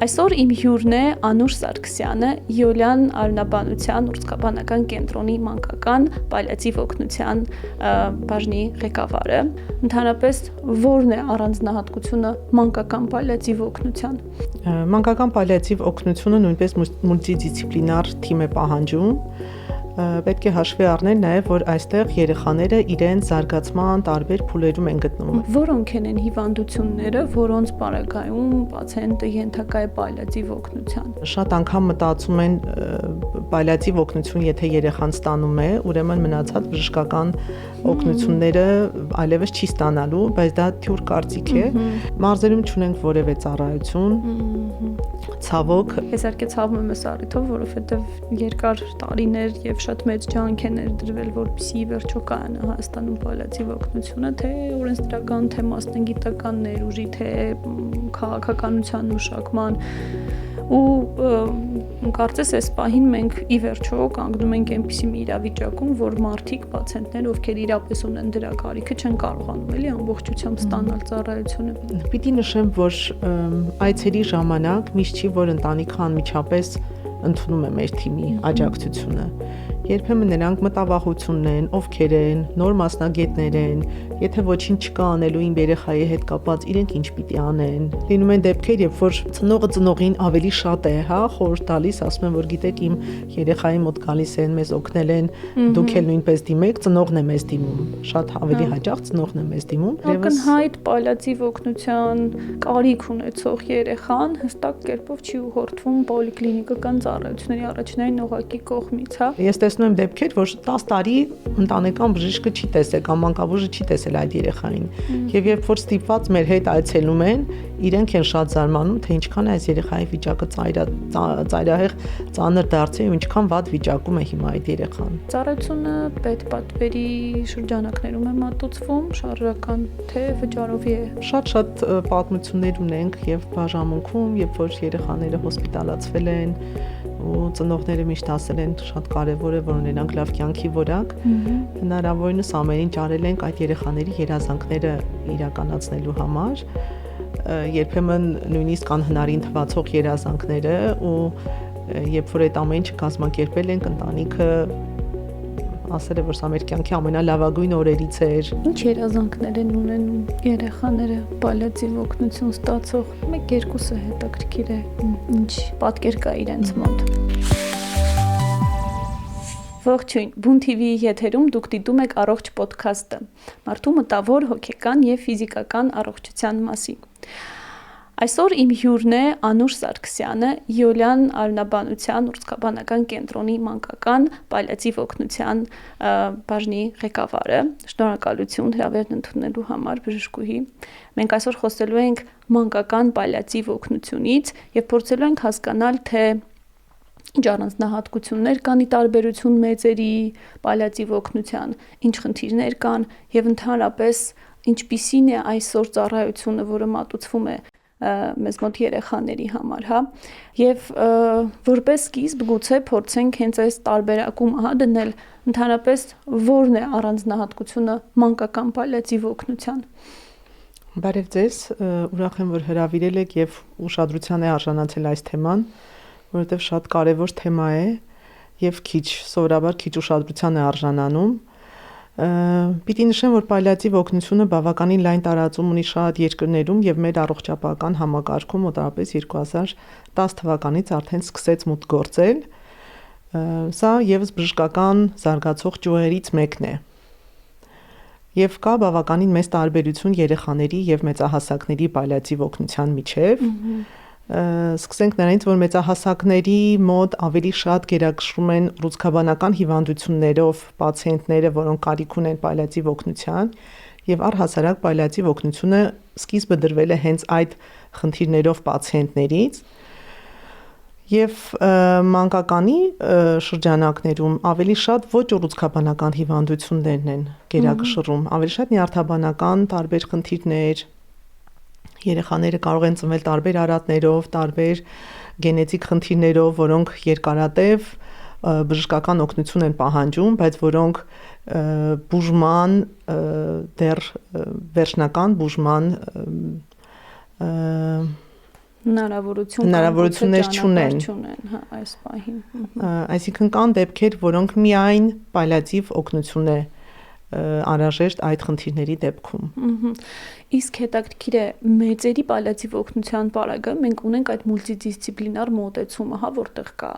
Այսօր իմ հյուրն է Անուշ Սարգսյանը, Յոլյան արյունաբանության ուրցկաբանական կենտրոնի մանկական պալիատիվ օգնության բաժնի ղեկավարը։ Ընդհանրապես, ո՞րն է առանձնահատկությունը մանկական պալիատիվ օգնության։ Մանկական պալիատիվ օգնությունը նույնպես մուլտիդիսցիպլինար թիմ է պահանջում։ Պետք է հաշվի առնել նաև, որ այստեղ երեխաները իրենց զարգացման տարբեր փուլերում են գտնվում։ Որոնք են հիվանդությունները, որոնց պարագայում պացիենտը ենթակա է պալիատիվ օգնության։ Շատ անգամ մտածում են պալիատիվ օգնություն, եթե երեխան ստանում է, ուրեմն մնացած բժշկական օգնությունները այլևս չի ստանալու, բայց դա թյուր կարծիք է։ Մարզերում չունենք որևէ ծառայություն։ Ցավոք, ես իհարկե ցավում եմ այս առիթով, որովհետև երկար տարիներ եւ շատ մեծ ջանք է ներդրվել, որպեսզի վերջո կայանա Հայաստանում պալիատիվ օգնությունը, թե օրենսդրական, թե մասնագիտական ներուժի, թե քաղաքականության մշակման ու կարծես այս պահին մենք ի վերջո կանգնում ենք այնպիսի մի իրավիճակում, որ մարդիկ, պացիենտներ, ովքեր իրապես ունեն դրա կարիքը, չեն կարողանում էլի ամբողջությամբ ստանալ ծառայությունը։ Պիտի նշեմ, որ այցերի ժամանակ միշտ չի, որ ընտանիքը անմիջապես ընդունում է մեր թիմի աջակցությունը։ Երբեմն նրանք մտավախություն ունեն, ովքեր են, նոր մասնագետներ են, եթե ոչինչ չկա անելու իմ երեխայի հետ կապված, իրենք ինչ պիտի անեն։ Լինում են դեպքեր, երբ որ ծնողը ծնողին ավելի շատ է, խորհուրդ տալիս, ասում են, որ գիտեք, իմ երեխայի մոտ գալիս են, մեզ օգնել են, դուք էլ նույնպես դիմեք, ծնողն է մեզ դիմում։ Շատ ավելի հաճախ ծնողն է մեզ դիմում։ Ակնհայտ պալիատիվ օգնության կարիք ունեցող երեխան հստակ կերպով չի ուղղորդվում պոլիկլինիկական ծառայությունների առաջնային օղակի կողմից, Ես տեսնում եմ դեպքեր, որ 10 տարի ընտանեկան բժիշկը չի տեսել կամ մանկաբույժը չի տեսել այդ երեխային։ Եվ երբ որ ստիպված մեր հետ այցելում են, իրենք են շատ զարմանում, թե ինչքան է այս երեխայի վիճակը ծայրահեղ ծանր դարձել ու ինչքան վատ վիճակում է հիմա այդ երեխան։ Ծառայությունը պետպատվերի շրջանակներում է մատուցվում, շարժական թե վճարովի է։ Շատ պատմություններ ունենք եւ բաժանմունքում, երբ որ երեխաները հոսպիտալացվել են ու ծնողները միշտ ասել են շատ կարևոր է, որ ունենանք լավ կյանքի որակ։ Հնարավորինս ամեն ինչ արել ենք այդ երեխաների երազանքները իրականացնելու համար։ Երբեմն նույնիսկ անհնարին թվացող երազանքները ու երբ որ այդ ամեն ինչը կազմակերպել ենք, ընտանիքը ասել է, որ սա մեր կյանքի ամենալավագույն օրերից էր։ Ինչ երազանքներ են ունենում երեխաները պալիատիվ օգնություն ստացող։ 1-2-ը հետաքրքիր է, ինչ պատկեր կա իրենց մոտ։ Ողջույն, Բուն TV-ի եթերում դուք դիտում եք առողջ ոդքասթը, մարդու մտավոր, հոգեկան եւ ֆիզիկական առողջության մասին։ Այսօր իմ հյուրն է Անուշ Սարգսյանը, Յոլյան արյունաբանության ուրցկաբանական կենտրոնի մանկական պալիատիվ օգնության բաժնի ղեկավարը։ Շնորհակալություն հրավերն ընդունելու համար, բժշկուհի։ Մենք այսօր խոսելու ենք մանկական պալիատիվ օգնությունից եւ փորձելու ենք հասկանալ, թե ինչ առանձնահատկություններ կան ի տարբերություն մեծերի պալիատիվ օգնության, ինչ խնդիրներ կան եւ ընդհանրապես ինչպիսին է այսօր ծառայությունը, որը մատուցվում է մեզ մոտ երեխաների համար, եւ որպես սկիզբ գուցե փորձենք հենց այս տարբերակում դնել ընդհանրապես ո՞րն է առանձնահատկությունը մանկական պալիատիվ օգնության։ Բարև ձեզ, ուրախ եմ, որ հրավիրել եք եւ ուշադրության է արժանացել այս թեման, որովհետեւ շատ կարեւոր թեմա է եւ սովորաբար քիչ ուշադրության է արժանանում։ Պիտի նշեմ, որ պալիատիվ օգնությունը բավականին լայն տարածում ունի շատ երկրներում եւ մեր առողջապահական համակարգում մոտավորապես 2010 թվականից արդեն սկսեց մուտք գործել։ Սա եւս բժշկական զարգացող ճյուղերից մեկն է։ Եվ կա բավականին մեծ տարբերություն երեխաների եւ մեծահասակների պալիատիվ օգնության միջեւ։ Սկսենք նրանից, որ մեծահասակների մոտ ավելի շատ գերակշռում են ռուցկաբանական հիվանդություններով պացիենտները, որոնք կարիք ունեն պալիատիվ օգնության, եւ առհասարակ պալիատիվ օգնությունը սկիզբը դրվել է հենց այդ խնդիրներով պացիենտներից։ Եվ մանկականի շրջանակներում ավելի շատ ոչ ռուցկաբանական հիվանդություններն են գերակշռում, ավելի շատ նյարդաբանական տարբեր խնդիրներ։ Երեխաները կարող են ծնվել տարբեր արատներով, տարբեր գենետիկ խնդիրներով, որոնք երկարատև բժշկական օգնություն են պահանջում, բայց որոնք բուժման դեռ վերջնական բուժման հնարավորություններ չունեն, հա, այս պահին։ Այսինքն կան դեպքեր, որոնք միայն պալիատիվ օգնություն է անհրաժեշտ այդ խնդիրների դեպքում։ Իսկ հետաքրքիր է մեծերի պալիատիվ օգնության պարագայում մենք ունենք այդ մուլտիդիսցիպլինար մոտեցումը, հա, որտեղ կա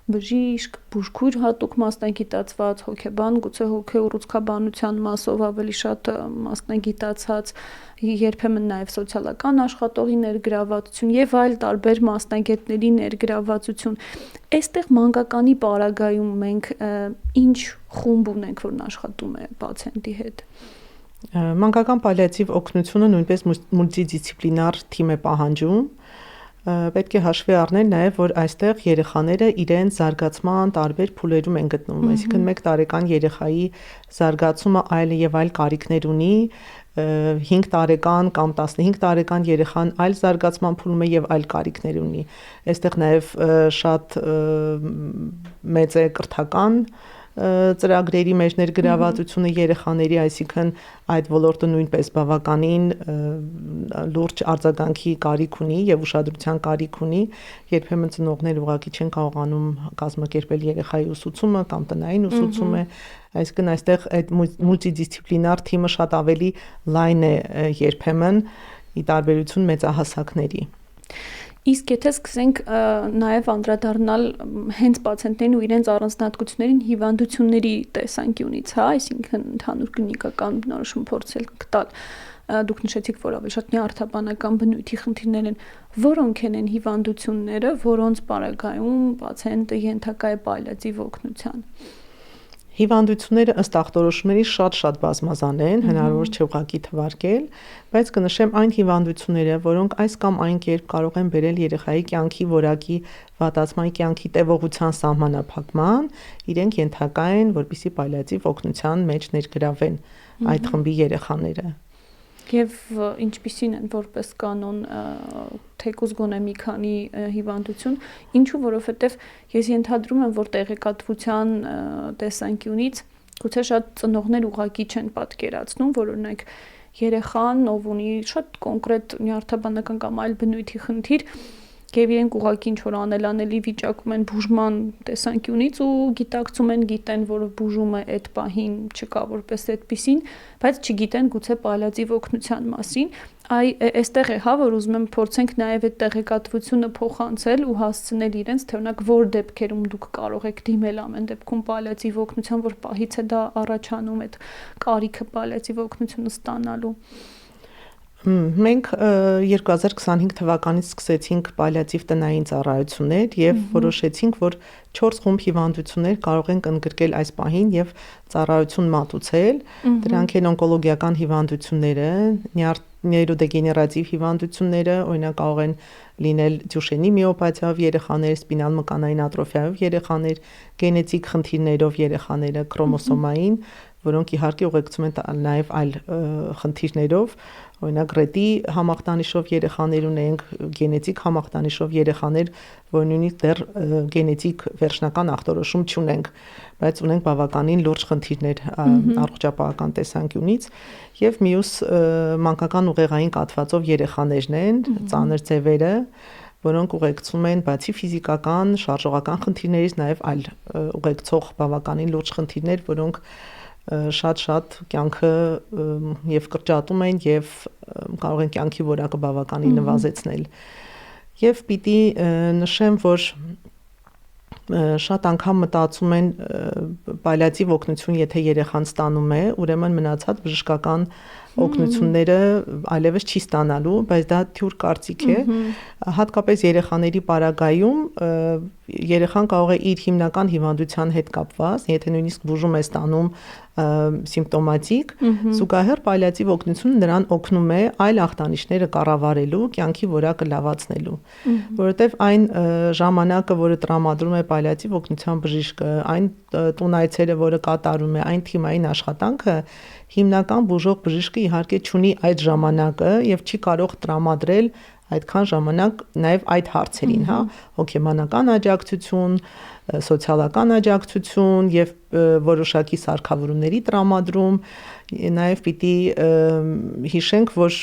բժիշկ, բուժքույր հատուկ մասնագիտացված, հոգեբան, գուցե հոգեուռուցքաբանության մասով ավելի շատ մասնագիտացած, երբեմն նաև սոցիալական աշխատողի ներգրավվածություն եւ այլ տարբեր մասնագետների ներգրավվածություն։ Այստեղ մանկականի պարագայում մենք ինչ խումբ ունենք, որն աշխատում է պացիենտի հետ։ Մանկական պալիատիվ օգնությունը նույնպես մուլտիդիսցիպլինար թիմ է պահանջում։ Պետք է հաշվի առնել նաև, որ այստեղ երեխաները իրենց զարգացման տարբեր փուլերում են գտնվում, այսինքն 1 տարեկան երեխայի զարգացումը այլ եւ այլ կարիքներ ունի, 5 տարեկան կամ 15 տարեկան երեխան այլ զարգացման փուլում է եւ այլ կարիքներ ունի։ Այստեղ նաև շատ մեծ է կրթական ծրագրերի մեջ ներգրավվածությունը երեխաների, այսինքն այդ ոլորտը նույնպես բավականին լուրջ արձագանքի կարիք ունի եւ ուշադրության կարիք ունի, երբեմն ծնողները ուղղակի չեն կարողանում կազմակերպել երեխայի ուսուցումը կամ տնային ուսուցումը, այսինքն այստեղ այդ մուլտիդիսցիպլինար թիմը շատ ավելի լայն է երբեմն ի տարբերություն մեծահասակների։ Իսկ եթե սկսենք նաև անդրադառնալ հենց պացիենտներին ու իրենց առանձնահատկություններին հիվանդությունների տեսանկյունից, հա, այսինքն ընդհանուր կլինիկական բնորոշում փորձել տալ, դուք նշեցիք, որ ավելի շատ նյարդաբանական բնույթի խնդիրներ են, որոնք են հիվանդությունները, որոնց պարագայում պացիենտը ենթակա է պալիատիվ օգնության։ Հիվանդությունները ըստ ախտորոշումների շատ բազմազան են, հնարավոր չէ ուղղակի թվարկել, բայց կնշեմ այն հիվանդությունները, որոնք այս կամ այն կերպ կարող են բերել երեխայի կյանքի որակի վատացման, կյանքի տևողության սահմանափակման, իրենք ենթակա են, որպեսզի պալիատիվ օգնության մեջ ներգրավեն այդ խմբի երեխաները։ Եվ ինչպիսին են որպես կանոն թեկուզ գոնե մի քանի հիվանդություն, ինչու, որովհետև ես ենթադրում եմ, որ տեղեկատվության տեսանկյունից գուցե շատ ծնողներ ուղղակի չեն պատկերացնում, որ օրինակ երեխան, ով ունի շատ կոնկրետ նյարդաբանական կամ այլ բնույթի խնդիր, եւ իրենք ուղղակի ինչ որ անելանելի վիճակում են բուժման տեսանկյունից ու գիտակցում են, գիտեն, որ բուժումը այդ պահին չկա որպես այդպիսին, բայց չգիտեն գուցե պալիատիվ օգնության մասին, այստեղ է, հա, որ ուզում եմ փորձենք նաև այդ տեղեկատվությունը փոխանցել ու հասցնել իրենց, թե օրինակ որ դեպքերում դուք կարող եք դիմել ամեն դեպքում պալիատիվ օգնության, որ պահից է դա առաջանում այդ կարիքը պալիատիվ օգնությունը ստանալու։ Մենք 2025 թվականից սկսեցինք պալիատիվ տնային ծառայություններ եւ որոշեցինք, որ 4 խումբ հիվանդություններ կարող ենք ընդգրկել այս պահին եւ ծառայություն մատուցել։ Դրանք են օնկոլոգիական հիվանդությունները, նեյրոդեգեներատիվ հիվանդությունները, օրինակ կարող են լինել դյուշենի միոպաթիայով երեխաներ, սպինալ մկանային ատրոֆիայով երեխաներ, գենետիկ խնդիրներով երեխաները, քրոմոսոմային, որոնք իհարկե ուղեկցում են նաև այլ խնդիրներով, օրինակ ռետի համախտանիշով երեխաներ ունենք, գենետիկ համախտանիշով երեխաներ, որ նույնիսկ դեռ գենետիկ վերջնական ախտորոշում չունենք, բայց ունենք բավականին լուրջ խնդիրներ առողջապահական տեսանկյունից, եւ մյուս մանկական ուղեղային կաթվածով երեխաներն են, ծանր ձևերը, որոնք ուղեկցում են բացի ֆիզիկական, շարժողական խնդիրներից նաև այլ ուղեկցող բավականին լուրջ խնդիրներ, որոնք շատ կյանքը եւ կրճատում են եւ կարող են կյանքի որակը բավականին նվազեցնել։ Եվ պիտի նշեմ, որ շատ անգամ մտածում են պալիատիվ օգնություն, եթե երեխան ստանում է, ուրեմն մնացած բժշկական օգնությունները այլևս չի ստանալու, բայց դա թյուր կարծիք է, հատկապես երեխաների պարագայում երեխան կարող է իր հիմնական հիվանդության հետ կապված, եթե նույնիսկ բուժում է ստանում սիմպտոմատիկ, զուգահեռ պալիատիվ օգնությունը նրան օգնում է այլ ախտանիշները կառավարելու, կյանքի որակը լավացնելու, որովհետև այն ժամանակը, որը տրամադրում է պալիատիվ օգնության բժիշկը, այն տունայցերը, որը կատարում է, այն թիմային աշխատանքը, հիմնական բուժող բժիշկը իհարկե չունի այդ ժամանակը եւ չի կարող տրամադրել այդքան ժամանակ նաև այդ հարցերին, հա, հոգեբանական աջակցություն, սոցիալական աջակցություն եւ որոշակի սարքավորումների տրամադրում, նաեւ պիտի հիշենք, որ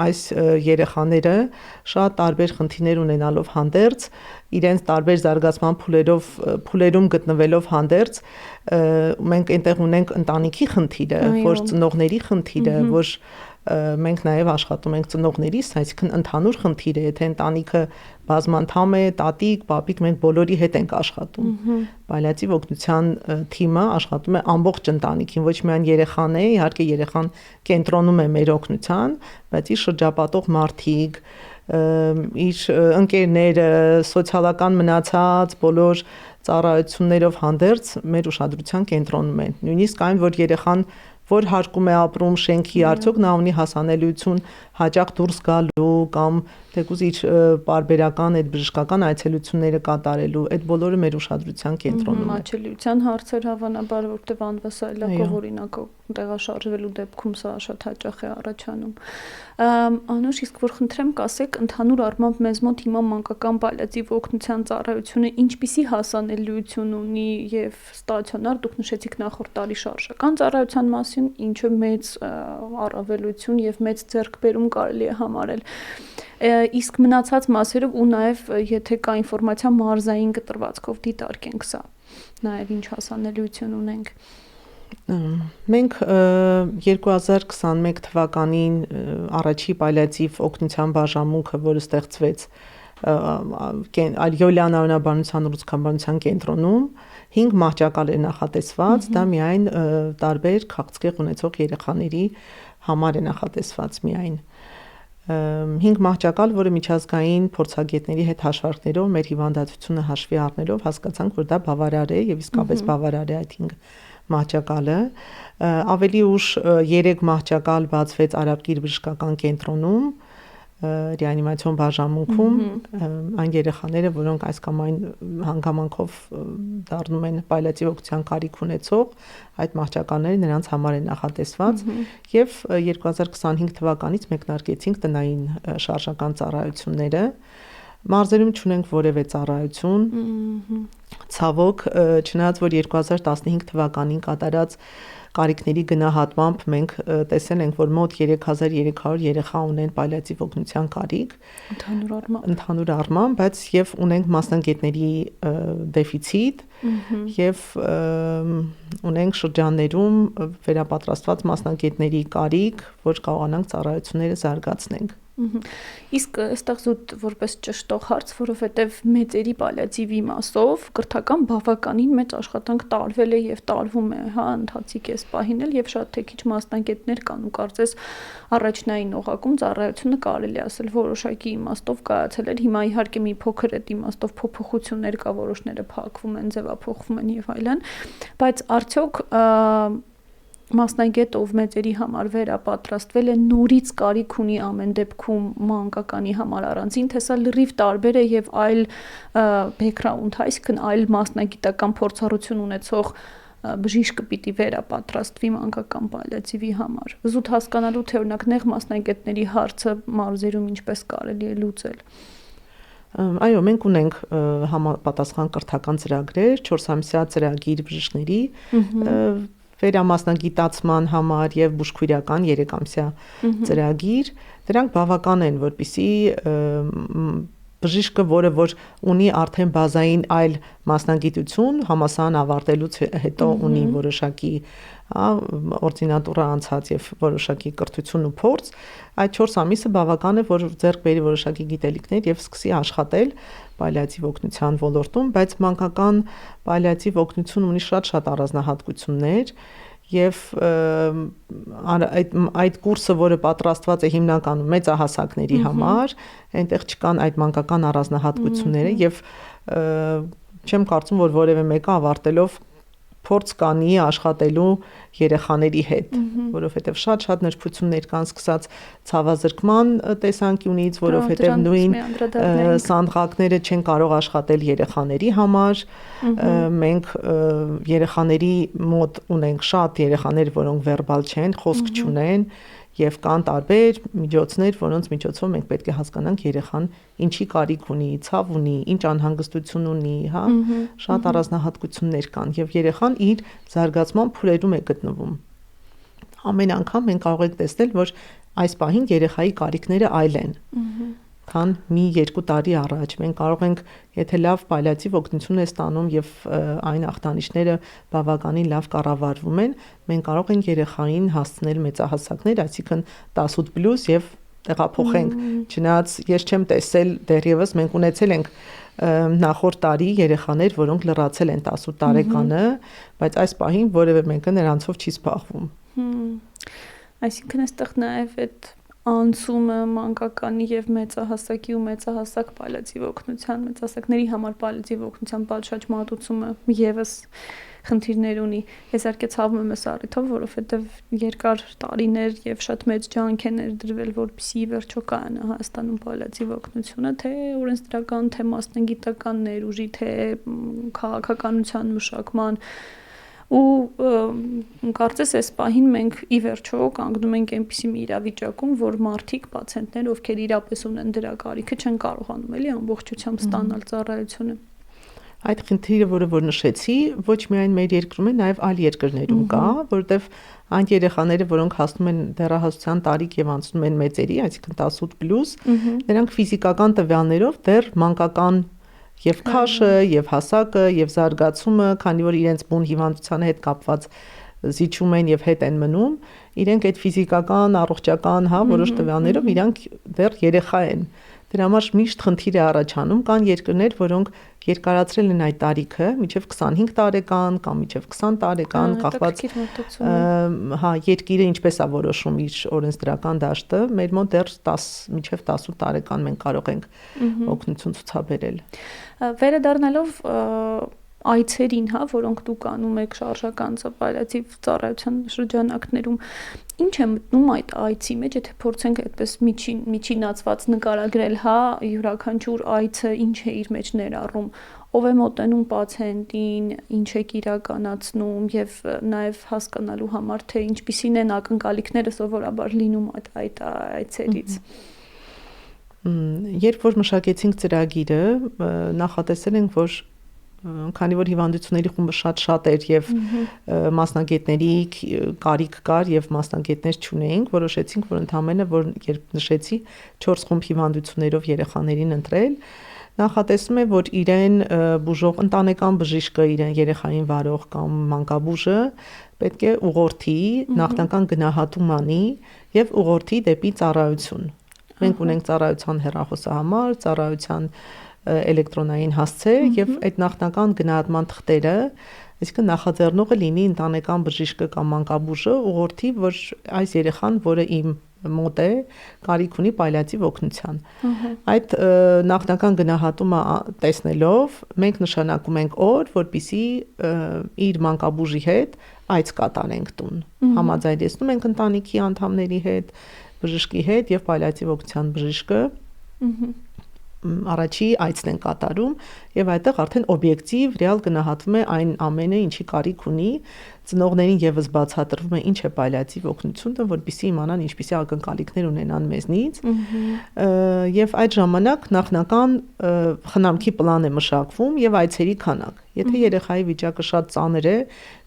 այս երեխաները շատ տարբեր խնդիրներ ունենալով հանդերձ, իրենց տարբեր զարգացման փուլերում գտնվելով հանդերձ, մենք այնտեղ ունենք ընտանիքի խնդիրը, որ ծնողների խնդիրը, որ մենք նաև աշխատում ենք ծնողներիս, այսինքն ընդհանուր խնդիր է, եթե ընտանիքը բազմանդամ է, տատիկ, պապիկ, մենք բոլորի հետ ենք աշխատում։ Պալիատիվ օգնության թիմը աշխատում է ամբողջ ընտանիքին, ոչ միայն երեխան է, իհարկե երեխան կենտրոնում է մեր օգնության, բայց իր շրջապատող մարդիկ, իր ընկերները, սոցիալական մնացած բոլոր ծառայություններով հանդերձ մեր ուշադրության կենտրոնում են։ Նույնիսկ այն, որ երեխան որ հարկում է ապրում շենքի, արդյոք նա ունի հասանելիություն հաճախ դուրս գալու կամ թեկուզ իր պարբերական այդ բժշկական այցելությունները կատարելու, այդ բոլորը մեր ուշադրության կենտրոնում է։ Մատչելիության հարցեր հավանաբար, որտեղ անվասայլակով օրինակ տեղաշարժվելու դեպքում սա շատ հաճախ է առաջանում։ Անուշ, իսկ որ խնդրեմ կասեք, ընդհանուր առմամբ մեզ մոտ հիմա մանկական պալիատիվ օգնության ծառայությունը ինչպիսի հասանելիություն ունի եւ ստացիոնար, դուք նշեցիք նախորդ տարի շարժական ծառայության մասին, ինչը մեծ առավելություն եւ մեծ ձեռքբերում կարելի է համարել։ Իսկ մնացած մասերով ու նաեւ եթե կա ինֆորմացիա մարզային կտրվածքով դիտարկենք սա, նաեւ ինչ հասանելիություն ունենք։ Մենք 2021 թվականին առաջի պալիատիվ օգնության բաժանմունքը, որը ստեղծվեց Ալյոլյան անաբանության ռուսկաբանության կենտրոնում 5 մահճակալ էր նախատեսված, դա միայն տարբեր քաղցկեղ ունեցող երեխաների համար է նախատեսված միայն 5 մահճակալ, որը միջազգային փորձագետների հետ հաշվարկներով մեր հիվանդացությունը հաշվի առնելով հասկացանք, որ դա բավարար է եւ իսկապես բավարար է այդ 5 մահճակալը, ավելի ուշ 3 մահճակալ բացվեց Արաբկիր բժշկական կենտրոնում, ռեանիմացիոն բաժանմունքում, այն երեխաները, որոնք այս կամ այն հանգամանքով դառնում են պալիատիվ օգնության կարիք ունեցող, այդ մահճակալները նրանց համար է նախատեսված եւ 2025 թվականից մեկնարկեցինք տնային շարժական ծառայությունները։ Մարզերում չունենք որևէ ծառայություն։ Ցավոք, չնայած որ 2015 թվականին կատարած կարիքների գնահատմամբ մենք տեսել ենք, որ մոտ 3300 երեխա ունեն պալիատիվ օգնության կարիք ընդհանուր առմամբ, բայց եւ ունենք մասնագետների դեֆիցիտ եւ ունենք շրջաններում վերապատրաստված մասնագետների կարիք, որ կարողանանք ծառայությունները զարգացնենք։ Իսկ այստեղ զուտ որպես ճշտող հարց, որովհետև մեծերի պալիատիվի մասով կրթական բավականին մեծ աշխատանք տարվել է եւ տարվում է, հա, ընթացիկ է սպահին էլ եւ շատ թե քիչ մասնագետներ կան ու կարծես առաջնային օղակում ծառայությունը կարելի ասել որոշակի իմաստով կայացել էր։ Հիմա իհարկե մի փոքր այդ իմաստով փոփոխություններ կա, որոշները փակվում են, ձևափոխվում են եւ այլն, բայց արդյոք մասնագետ ով մեծերի համար վերապատրաստվել է նորից կարիք ունի ամեն դեպքում մանկականի համար առանձին, թե սա լրիվ տարբեր է եւ այլ background, այսինքն այլ մասնագիտական փորձառություն ունեցող բժիշկը պիտի վերապատրաստվի մանկական պալիատիվի համար։ Զուտ հասկանալու թե օրինակ նեղ մասնագետների հարցը մարզերում ինչպես կարելի է լուծել։ Այո, մենք ունենք համապատասխան կրթական ծրագրեր, 4-ամսյա ծրագիր բժիշկների վերամասնագիտացման համար եւ բուժքույրական 3-ամսյա ծրագիր, դրանք բավական են, որպեսզի բժիշկը, որը որ ունի արդեն բազային այլ մասնագիտություն, համալսարան ավարտելուց հետո ունի որոշակի օրդինատուրա անցած եւ որոշակի կրթություն ու փորձ, այդ 4 ամիսը բավական է, որ ձեռք բերի որոշակի գիտելիքներ եւ սկսի աշխատել պալիատիվ օգնության ոլորտում, բայց մանկական պալիատիվ օգնություն ունի շատ առանձնահատկություններ եւ այդ կուրսը, որը պատրաստված է հիմնականում մեծահասակների համար, այնտեղ չկան այդ մանկական առանձնահատկությունները եւ չեմ կարծում, որ որևէ մեկը ավարտելով փորձ կանի աշխատելու երեխաների հետ, որովհետև շատ նրբություններ կան սկսած ցավազրկման տեսանկյունից, որովհետև նույն սանդղակները չեն կարող աշխատել երեխաների համար։ Մենք երեխաների մոտ ունենք շատ երեխաներ, որոնք վերբալ չեն, խոսք չունեն, եւ կան տարբեր միջոցներ, որոնց միջոցով մենք պետք է հասկանանք երեխան ինչի կարիք ունի, ցավ ունի, ինչ անհանգստություն ունի, հա, շատ առանձնահատկություններ կան եւ երեխան իր զարգացման փուլերում է գտնվում։ Ամեն անգամ մենք կարող ենք տեսնել, որ այս պահին երեխայի կարիքները այլ են։ Քան մի 2 տարի առաջ մենք կարող ենք, եթե լավ պալիատիվ օգնություն է ստանում եւ այն ախտանիշները բավականին լավ կառավարվում են, մենք կարող ենք երեխային հասցնել մեծահասակներ, այսինքն 18+ եւ տեղափոխենք։ Չնայած ես չեմ տեսել դեռևս մենք ունեցել ենք նախորդ տարի երեխաներ, որոնք լրացել են 18 տարեկանը, բայց այս պահին որևէ մեկը նրանցով չի զբաղվում։ Այսինքն այստեղ նաեւ այդ անցումը մանկականի եւ մեծահասակի ու մեծահասակ պալիատիվ օգնության, մեծահասակների համար պալիատիվ օգնության պատշաճ մատուցումը եւս խնդիրներ ունի։ Ես իհարկե ցավում եմ այս առիթով, որովհետեւ երկար տարիներ եւ շատ մեծ ջանք է ներդրվել, որպեսզի վերջո կանա Հայաստանում պալիատիվ օգնությունը, թե օրենսդրական, թե մասնագիտական ներուժի, թե քաղաքականության մշակման ու կարծես այս պահին մենք ի վերջո կանգնում ենք այնպիսի մի իրավիճակում, որ մարդիկ, պացիենտներ, ովքեր իրապես ունեն դրա կարիքը, չեն կարողանում էլի ամբողջությամբ ստանալ ծառայությունը։ Այդ խնդիրը, որ նշեցի, ոչ միայն մեր երկրում է, նաև այլ երկրներում կա, որովհետև այն երեխաները, որոնք հասնում են դեռահասության տարիք եւ անցնում են մեծերի, այսինքն 18+, նրանք ֆիզիկական տվյալներով դեռ մանկական եւ քաշը, եւ հասակը, եւ զարգացումը, քանի որ իրենց բուն հիվանդության հետ կապված զիջում են եւ հետ են մնում, իրենք այդ ֆիզիկական, առողջական, հա, որոշ տվյալներով իրանք դեռ երեխա են։ Դրա համար միշտ խնդիր է առաջանում, կան երկրներ, որոնք երկարացրել են այդ տարիքը մինչև 25 տարեկան կամ մինչև 20 տարեկան, կախված հա, երկիրը ինչպես է որոշում իր օրենսդրական դաշտը, մեր մոտ դեռ 10 մինչև 18 տարեկան մենք կարող ենք օգնություն ցուցաբերել։ Վերադառնալով այցերին, հա, որոնք դուք անում եք շարժական պալիատիվ ծառայության շրջանակներում, ինչ է մտնում այդ այցի մեջ, եթե փորձենք այդպես միջինացված նկարագրել, հա, յուրաքանչյուր այցը ինչ է իր մեջ ներառում, ով է մոտենում պացիենտին, ինչ է իրականացնում եւ նաեւ հասկանալու համար, թե ինչպիսին են ակնկալիքները սովորաբար լինում այդ այցերից։ Երբ որ մշակեցինք ծրագիրը, նախատեսել ենք, որ քանի որ հիվանդությունների խումբը շատ էր եւ մասնագետների կարիք կար եւ մասնագետներ չունեինք, որոշեցինք, որ ընդամենը որ երբ նշեցի 4 խումբ հիվանդություններով երեխաներին ընտրել, նախատեսում է, որ իրեն բուժող ընտանեկան բժիշկը, իրեն երեխային վարող կամ մանկաբույժը պետք է ուղղորդի, նախնական գնահատում անի եւ ուղղորդի դեպի ծառայություն։ Մենք ունենք ծառայության հեռախոսահամար, ծառայության էլեկտրոնային հասցե եւ այդ նախնական գնահատման թղթերը, այսինքն նախաձեռնողը լինի ընտանեկան բժիշկը կամ մանկաբույժը, ուղղորդի, որ այս երեխան, որը իմ մոտ է, կարիք ունի պալիատիվ օգնության։ Այդ նախնական գնահատումը տեսնելով մենք նշանակում ենք օր, որպեսզի իր մանկաբույժի հետ այց կատարենք տուն։ Համաձայնեցնում ենք ընտանիքի անդամների հետ, բժշկի հետ եւ պալիատիվ օգնության բժիշկը առաջի այցն են կատարում եւ այդտեղ արդեն օբյեկտիվ ռեալ գնահատվում է այն ամենը, ինչի կարիք ունի, ծնողներին եւս բացատրվում է ինչ է պալիատիվ օգնությունը, որպեսզի իմանան ինչպիսի ակնկալիքներ ունենան մեզնից եւ այդ ժամանակ նախնական խնամքի պլան է մշակվում եւ այցերի քանակ։ Եթե երեխայի վիճակը շատ ծանր է,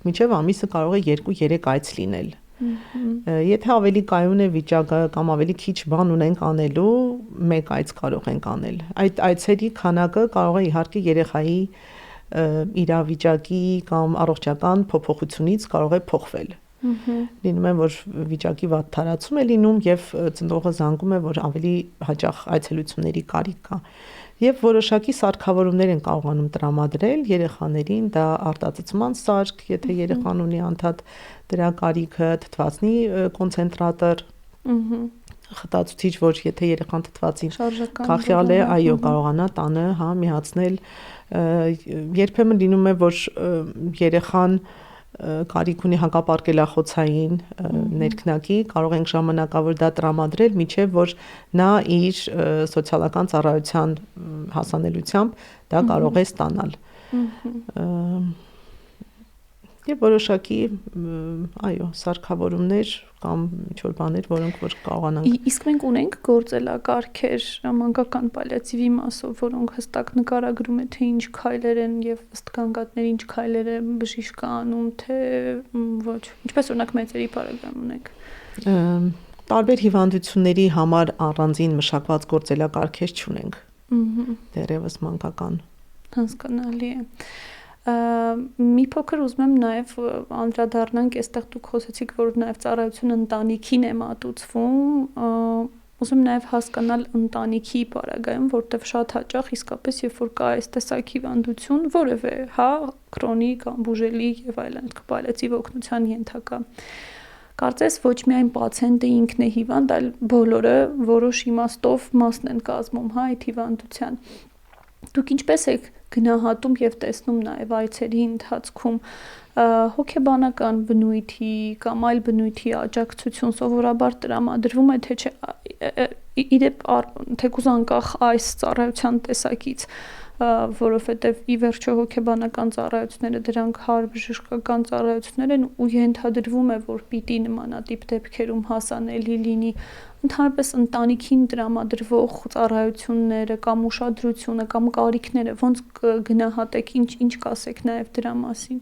մինչեւ ամիսը կարող է 2-3 այց լինել։ Եթե ավելի կայուն է վիճակը կամ ավելի քիչ բան ունենք անելու, 1 այց կարող ենք անել։ Այդ այցերի քանակը կարող է իհարկե երեխայի իրավիճակի կամ առողջական փոփոխությունից կարող է փոխվել։ Լինում է, որ վիճակի վատ թարացում է լինում եւ ծնողը զանգում է, որ ավելի հաճախ այցելությունների կարիք կա։ Եվ որոշակի սարքավորումներ են կարողանում տրամադրել երեխաներին, դա արտածծման սարք, եթե երեխան ունի անդադ դրա կարիքը, թթվածնի կոնցենտրատոր, խտացուցիչ, որ եթե երեխան թթվածին կախյալ է, այո, կարողանա տանը, հա, միացնել։ Երբեմն լինում է, որ երեխան կարիք ունի հակապարկելախոցային ներքնակի, կարող ենք ժամանակավոր դա տրամադրել, մինչև որ նա իր սոցիալական ծառայության հասանելիությամբ դա կարող է ստանալ։ Եվ որոշակի այո, սարքավորումներ կամ ինչ-որ բաներ, որոնք որ կարողանանք։ Իսկ մենք ունենք գործելակարգեր մանկական պալիատիվի մասով, որոնք հստակ նկարագրում է թե ինչ քայլեր են եւ ըստ գանգատների ինչ քայլեր է բժիշկը անում, թե ոչ։ Ինչպես օրինակ մեծերի բարեկամ ունենք։ Տարբեր հիվանդությունների համար առանձին մշակված գործելակարգեր չունենք։ Դեռևս մանկական։ Հասկանալի է։ Մի փոքր ուզում եմ նաև անդրադառնանք, այստեղ դուք խոսեցիք, որ նաև ծառայությունը ընտանիքին է մատուցվում, ուզում եմ նաև հասկանալ ընտանիքի պարագայում, որտեղ շատ հաճախ իսկապես երբ որ կա այս տեսակ հիվանդություն, որևէ, քրոնիկ, անբուժելի եւ այլն, պալիատիվ օգնության ենթակա։ Կարծես ոչ միայն պացիենտը ինքն է հիվանդ, այլ բոլորը որոշ իմաստով մասն են կազմում, այդ հիվանդության։ Դուք ինչպես եք գնահատում եւ տեսնում նաեւ այցերի ընթացքում հոգեբանական բնույթի կամ այլ բնույթի աջակցություն սովորաբար տրամադրվում է թե չէ, իդեպ թեկուզ անկախ այս ծառայության տեսակից, որովհետև ի վերջո հոգեբանական ծառայությունները դրանք հարբժշկական ծառայություններ են ու ենթադրվում է, որ պիտի նմանատիպ դեպքերում հասանելի լինի ընդհանրապես ընտանիքին տրամադրվող ծառայությունները կամ ուշադրությունը կամ կարիքները ոնց կգնահատեք, ինչ կասեք նաև դրա մասին։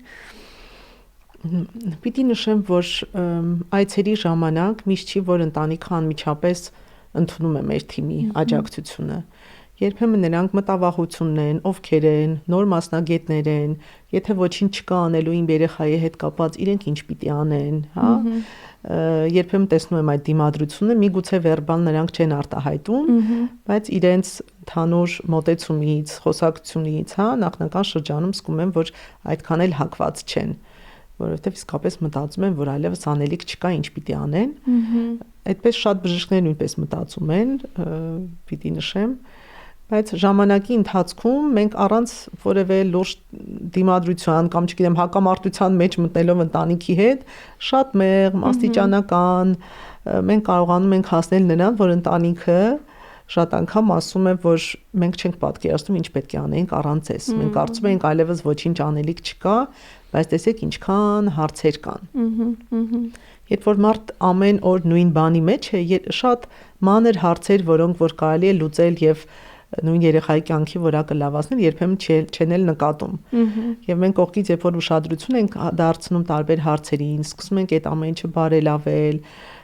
Պիտի նշեմ, որ այցերի ժամանակ միշտ չի, որ ընտանիքը անմիջապես ընդունում է մեր թիմի աջակցությունը։ Երբեմն նրանք մտավախություն ունեն, ովքեր են, նոր մասնագետներ են, եթե ոչինչ չկա անելու իմ երեխայի հետ կապված, իրենք ինչ պիտի անեն, Երբեմն տեսնում եմ այդ դիմադրությունը, միգուցե վերբալ նրանք չեն արտահայտում, բայց իրենց թանուր մոտեցումից, խոսակցությունից, նախնական շրջանում զգում եմ, որ այդքան էլ հակված չեն, որովհետև իսկապես մտածում են, որ այլևս անելիք չկա, ինչ պիտի անեն։ Այդպես շատ բժիշկներ նույնպես մտածում են, պիտի նշեմ, բայց ժամանակի ընթացքում մենք առանց որևէ լուրջ դիմադրության կամ չգիտեմ հակամարտության մեջ մտնելով ընտանիքի հետ շատ մեղմ, աստիճանական մենք կարողանում ենք հասնել նրան, որ ընտանիքը շատ անգամ ասում է, որ մենք չենք պատկերացնում ինչ պետք է անենք առանց էս։ Մենք կարծում ենք այլևս ոչինչ անելիք չկա, բայց տեսեք ինչքան հարցեր կան։ Երբ որ մարդ ամեն օր նույն բանի մեջ է, շատ մանր հարցեր, որոնք որ կարելի է լուծել եւ նույն երեխայի կյանքի որակը լավացնել, երբեմն չեն էլ նկատում։ Եվ մենք կողքից երբ որ ուշադրություն ենք դարձնում տարբեր հարցերին, սկսում ենք այդ ամեն ինչը բարելավել,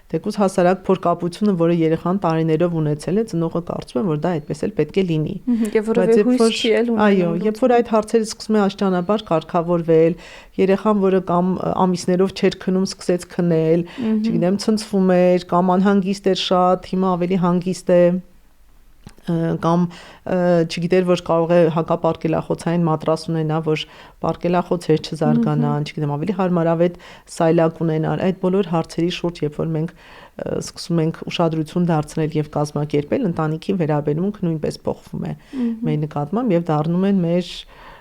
թեկուզ հասարակ փորկապությունը, որը երեխան տարիներով ունեցել է, ծնողը կարծում է, որ դա այդպես էլ պետք է լինի։ Եվ որովհետև հույս չի էլ ունենում։ Այո, երբ որ այդ հարցերը սկսում են աստիճանաբար կարգավորվել, երեխան, որը կամ ամիսներով չէր քնում, սկսեց քնել, չգիտեմ, ցնցվում էր, կամ անհանգիստ էր շատ, հիմա ավելի հանգիստ է, կամ չգիտեր, որ կարող է հակապարկելախոցային մատրաս ունենա, որ պարկելախոցեր չզարգանան, չգիտեմ, ավելի հարմարավետ սայլակ ունենար։ Այդ բոլոր հարցերի շուրջ, երբ որ մենք սկսում ենք ուշադրություն դարձնել եւ կազմակերպել, ընտանիքի վերաբերմունքը նույնպես փոխվում է մեր նկատմամբ եւ դառնում են մեր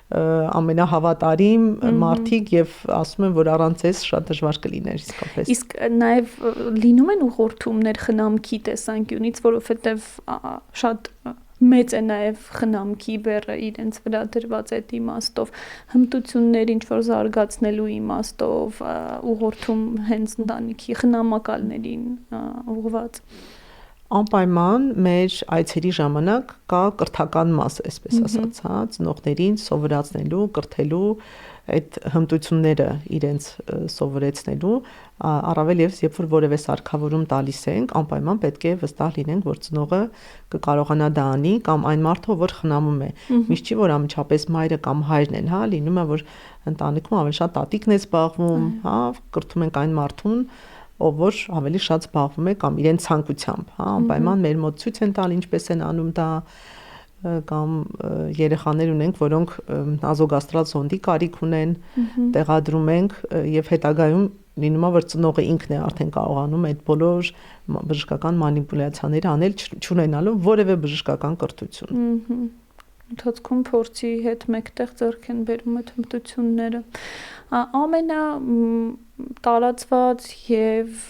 ամենահավատարիմ մարդիկ եւ ասում են, որ առանց էս շատ դժվար կլիներ իսկապես։ Իսկ նաեւ լինում են ուղղորդումներ խնամքի տեսանկյունից, որովհետեւ շատ մեծ է նաեւ խնամքի բեռը իրենց վրա դրված այդ իմաստով, հմտություններ ինչ որ զարգացնելու իմաստով, ուղղորդում հենց ընտանիքի խնամակալներին ուղղված։ Անպայման մեր այցերի ժամանակ կա կրթական մաս, այսպես ասած, ծնողներին սովորացնելու, կրթելու այդ հմտությունները իրենց սովորեցնելու, առավել եւս երբ որ որևէ սարքավորում տալիս ենք, անպայման պետք է վստահ լինենք, որ ծնողը կկարողանա դա անի կամ այն մարդը, որ խնամում է։ Միշտ չի որ անմիջապես մայրը կամ հայրն են, լինում է որ ընտանիքում ավելի շատ տատիկն է զբաղվում, կրթում ենք այն մարդուն, ով որ ավելի շատ զբաղվում է կամ իրեն ցանկությամբ, անպայման մեր մոտ ցույց են տալ ինչպես են անում դա, կամ երեխաներ ունենք, որոնք ազոգաստրալ զոնդի կարիք ունեն, տեղադրում ենք եւ հետագայում լինում է որ ծնողը ինքն է արդեն կարողանում այդ բոլոր բժշկական մանիպուլյացիաները անել չունենալով որևէ բժշկական կրթություն։ Ընթացքում փորձի հետ մեկտեղ ձեռք են բերում այդ հմտությունները։ Ամենա տարածված եւ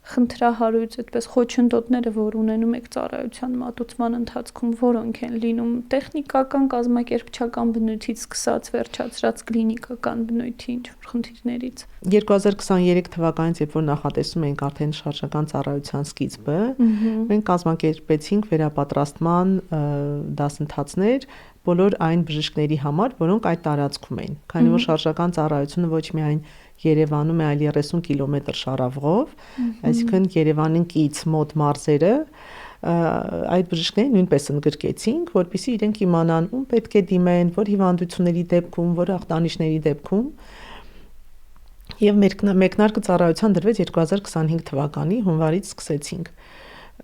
խնդրահարույց այդպես խոչընդոտները, որ ունենում եք ծառայության մատուցման ընթացքում, որոնք են լինում տեխնիկական, կազմակերպչական բնույթից սկսած վերջացրած կլինիկական բնույթի ինչ-որ խնդիրներից։ 2023 թվականից, երբ որ նախատեսում էինք արդեն շարժական ծառայության սկիզբը, մենք կազմակերպեցինք վերապատրաստման դասընթացներ բոլոր այն բժիշկների համար, որոնք այդ տարածքում են։ Քանի որ շարժական ծառայությունը ոչ միայն Երևանում է, այլ 30 կիլոմետր շարավղով, այսինքն Երևանին կից մոտ մարզերը, այդ բժիշկներին նույնպես ընդգրկեցինք, որպեսզի իրենք իմանան ում պետք է դիմեն, որ հիվանդությունների դեպքում, որ ախտանիշների դեպքում։ Եվ մեկնարկը ծառայության դրվեց 2025 թվականի հունվարից սկսեցինք։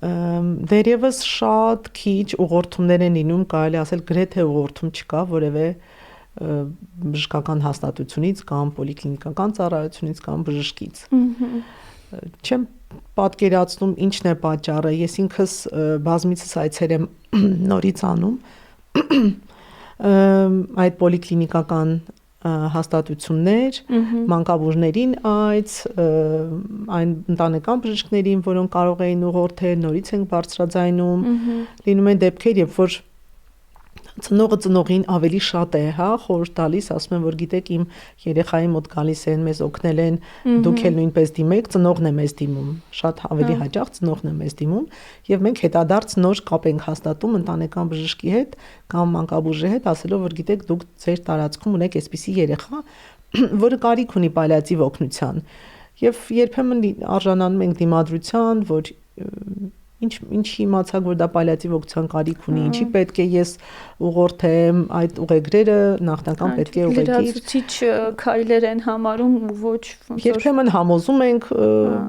Դերևս շատ քիչ ուղղորդումներ են լինում, կարելի ասել գրեթե ուղղորդում չկա որևէ բժշկական հաստատությունից կամ պոլիկլինիկական ծառայությունից կամ բժշկից։ Չեմ պատկերացնում ինչն է պատճառը, ես ինքս բազմիցս այցեր եմ նորից անում այդ պոլիկլինիկական հաստատություններ, մանկաբույժներին այն ընտանեկան բժիշկներին, որոնք կարող էին ուղղորդել, նորից են բարձրաձայնում, լինում են դեպքեր, երբ որ ծնողը ծնողին ավելի շատ է, խորհուրդ տալիս, ասում են, որ գիտեք, իմ երեխայի մոտ գալիս են, մեզ օգնել են, դուք էլ նույնպես դիմեք, ծնողն է մեզ դիմում, շատ ավելի հաճախ ծնողն է մեզ դիմում, եւ մենք հետադարձ նոր կապ ենք հաստատում ընտանեկան բժշկի հետ կամ մանկաբույժի հետ, ասելով, որ գիտեք, դուք ձեր տարածքում ունեք այսպիսի երեխա, որը կարիք ունի պալիատիվ օգնության, եւ երբեմն արժանանում ենք դիմադրության, որ ինչի իմացակ, որ դա պալիատիվ օգնության կարիք ունի, ինչի պետք է ես ուղղորդեմ այդ ուղեգրերը, նախնական պետք է ուղեգիր։ Լրացուցիչ քայլեր են համարում ու ոչ ոնց որ երբեմն համոզում ենք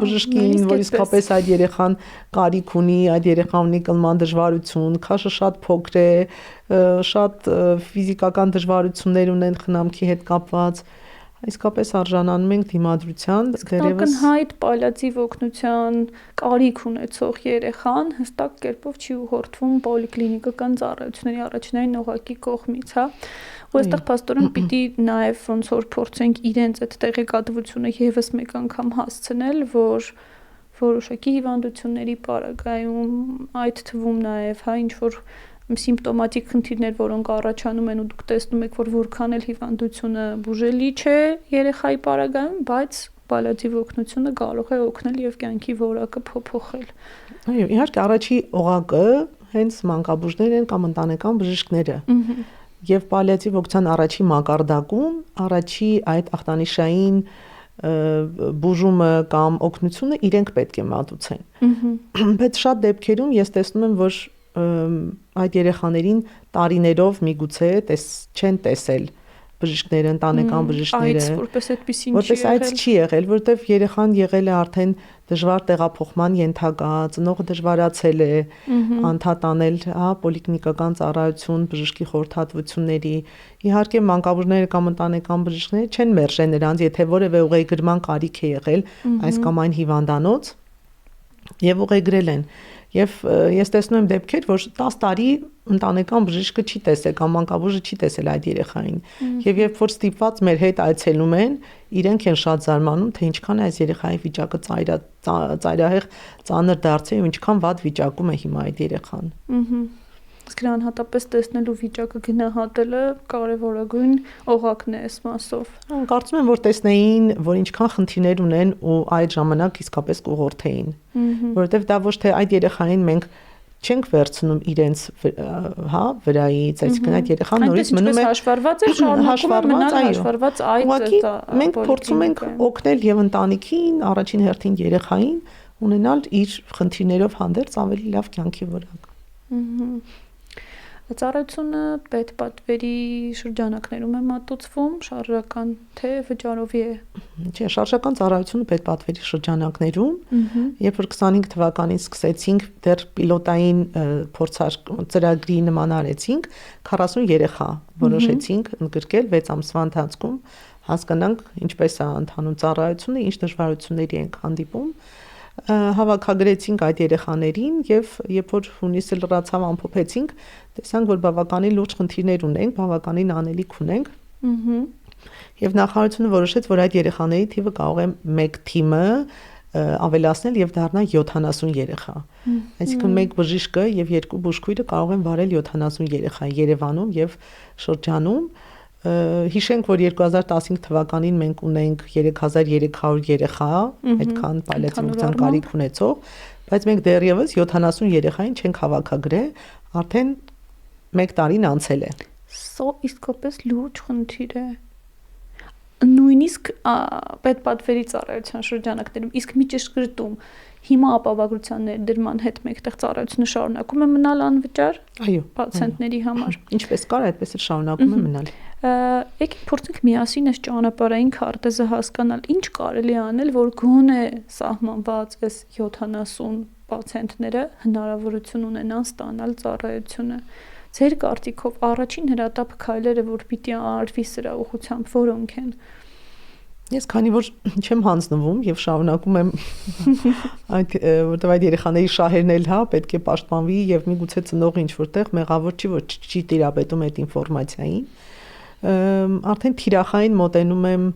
բժշկին, որ իսկապես այդ երեխան կարիք ունի, այդ երեխան ունի կլման դժվարություն, քաշը շատ փոքր է, շատ ֆիզիկական դժվարություններ ունեն խնամքի հետ կապված։ Իսկապես արժանանում ենք դիմադրության, դերևս ակնհայտ պալիատիվ օգնության կարիք ունեցող երեխան հստակ կերպով չի ուղղորդվում պոլիկլինիկական ծառայությունների առաջնային օղակի կողմից, ու այստեղ փաստորեն պիտի նաև ոնց որ փորձենք իրենց այդ տեղեկատվությունը եւս մեկ անգամ հասցնել, որ որոշակի հիվանդությունների պարագայում, այդ թվում նաև ինչ որ սիմպտոմատիկ խնդիրներ, որոնք առաջանում են ու դուք տեսնում եք, որ որքան էլ հիվանդությունը բուժելի չէ երեխայի պարագայում, բայց պալիատիվ օգնությունը կարող է օգնել եւ կյանքի որակը փոփոխել։ Այո, իհարկե առաջի օղակը հենց մանկաբույժներն են կամ ընտանեկան բժիշկները։ Եվ պալիատիվ օգնության առաջի մակարդակում առաջի այդ ախտանիշային բուժումը կամ օգնությունը իրենք պետք է մատուցեն։ Բայց շատ դեպքերում ես տեսնում եմ, որ այդ երեխաներին տարիներով միգուցե չեն տեսել բժիշկները, ընտանեկան բժիշկները, որպես այդպես չի եղել, որովհետև երեխան եղել է արդեն դժվար տեղափոխման ենթակա, ծնողը դժվարացել է անդադանել, պոլիկլինիկական ծառայություն, բժշկի խորհրդատվությունների։ Իհարկե մանկաբույժները կամ ընտանեկան բժիշկները չեն մերժել նրանց, եթե որևէ ուղեգրման կարիք է եղել այս կամ այն հիվանդանոց եւ ուղեգրել են։ Եվ ես տեսնում եմ դեպքեր, որ 10 տարի ընտանեկան բժիշկը չի տեսել կամ մանկաբույժը չի տեսել այդ երեխային։ Եվ երբ որ ստիպված մեր հետ այցելում են, իրենք են շատ զարմանում, թե ինչքան է այս երեխայի վիճակը ծայրահեղ ծանր դարձել ու ինչքան վատ վիճակում է հիմա այդ երեխան։ Իսկ անհատապես տեսնելու վիճակը գնահատելը կարևորագույն օղակն է այս մասով։ Կարծում եմ, որ տեսնեին, որ ինչքան խնդիրներ ունեն ու այդ ժամանակ իսկապես կուղղորդեին, որովհետև դա ոչ թե այդ երեխային մենք չենք վերցնում իրենց վրայից, այսինքն այդ երեխան նորից մնում է հաշվառված է, շարունակում է մնալ հաշվառված այդ մենք փորձում ենք օգնել եւ ընտանիքին, առաջին հերթին երեխային ունենալ իր խնդիրներով հանդերձ ավելի լավ կյանքի որակ։ Ծառայությունը պետպատվերի շրջանակներում է մատուցվում, շարժական թե վճարովի է։ Չէ, շարժական ծառայությունը պետպատվերի շրջանակներում, երբ որ 25 թվականին սկսեցինք, դեռ պիլոտային ծրագրի նման արեցինք, 40 երեխա որոշեցինք ընդգրկել 6 ամսվա ընթացքում, հասկանանք ինչպես է ընթանում ծառայությունը, ինչ դժվարությունների ենք հանդիպում։ Հավաքագրեցինք այդ երեխաներին եւ երբ որ հունիսը լրացավ ամփոփեցինք, տեսանք, որ բավականին լուրջ խնդիրներ ունենք, բավականին անելիք ունենք։ Եվ նախարարությունը որոշեց, որ այդ երեխաների թիվը կարող է մեկ թիմը ավելացնել եւ դառնա 70 երեխա։ Այսինքն մեկ բժիշկը եւ երկու բուժքույրը կարող են վարել 70 երեխա Երևանում եւ շրջանում։ Հիշենք, որ 2015 թվականին մենք ունենք 3300 երեխա, այդքան պալիատիվության կարիք ունեցող, բայց մենք դեռևս 70 երեխային չենք հավաքագրել, արդեն 1 տարին անցել է։ Սա իսկապես լուրջ խնդիր է։ Նույնիսկ պետպատվերի ծառայության շրջանակներում, իսկ միջշրջում հիմա ապահովագրության ներդրման հետ մեկտեղ ծառայությունը շարունակում է մնալ անվճար պացիենտների համար։ Ինչպես կար, այդպես էլ շարունակում է մնալ։ Եկեք փորձենք միասին այս ճանապարհային քարտեզը հասկանալ, ինչ կարելի անել, որ գոնե սահմանված այս 70 պացիենտները հնարավորություն ունենան ստանալ ծառայությունը։ Ձեր կարծիքով առաջին հրատապ քայլերը, որ պիտի արվի սրա ուղղությամբ, որոնք են։ Ես քանի որ չեմ հանձնվում եւ շարունակում եմ որտեղ այդ երեխաների շահերն էլ պետք է պաշտպանվի եւ միգուցե ծնողը ինչ որտեղ մեղավոր չի, որ չի տիրապետում այդ ինֆորմացիային, արդեն թիրախային մոտենում եմ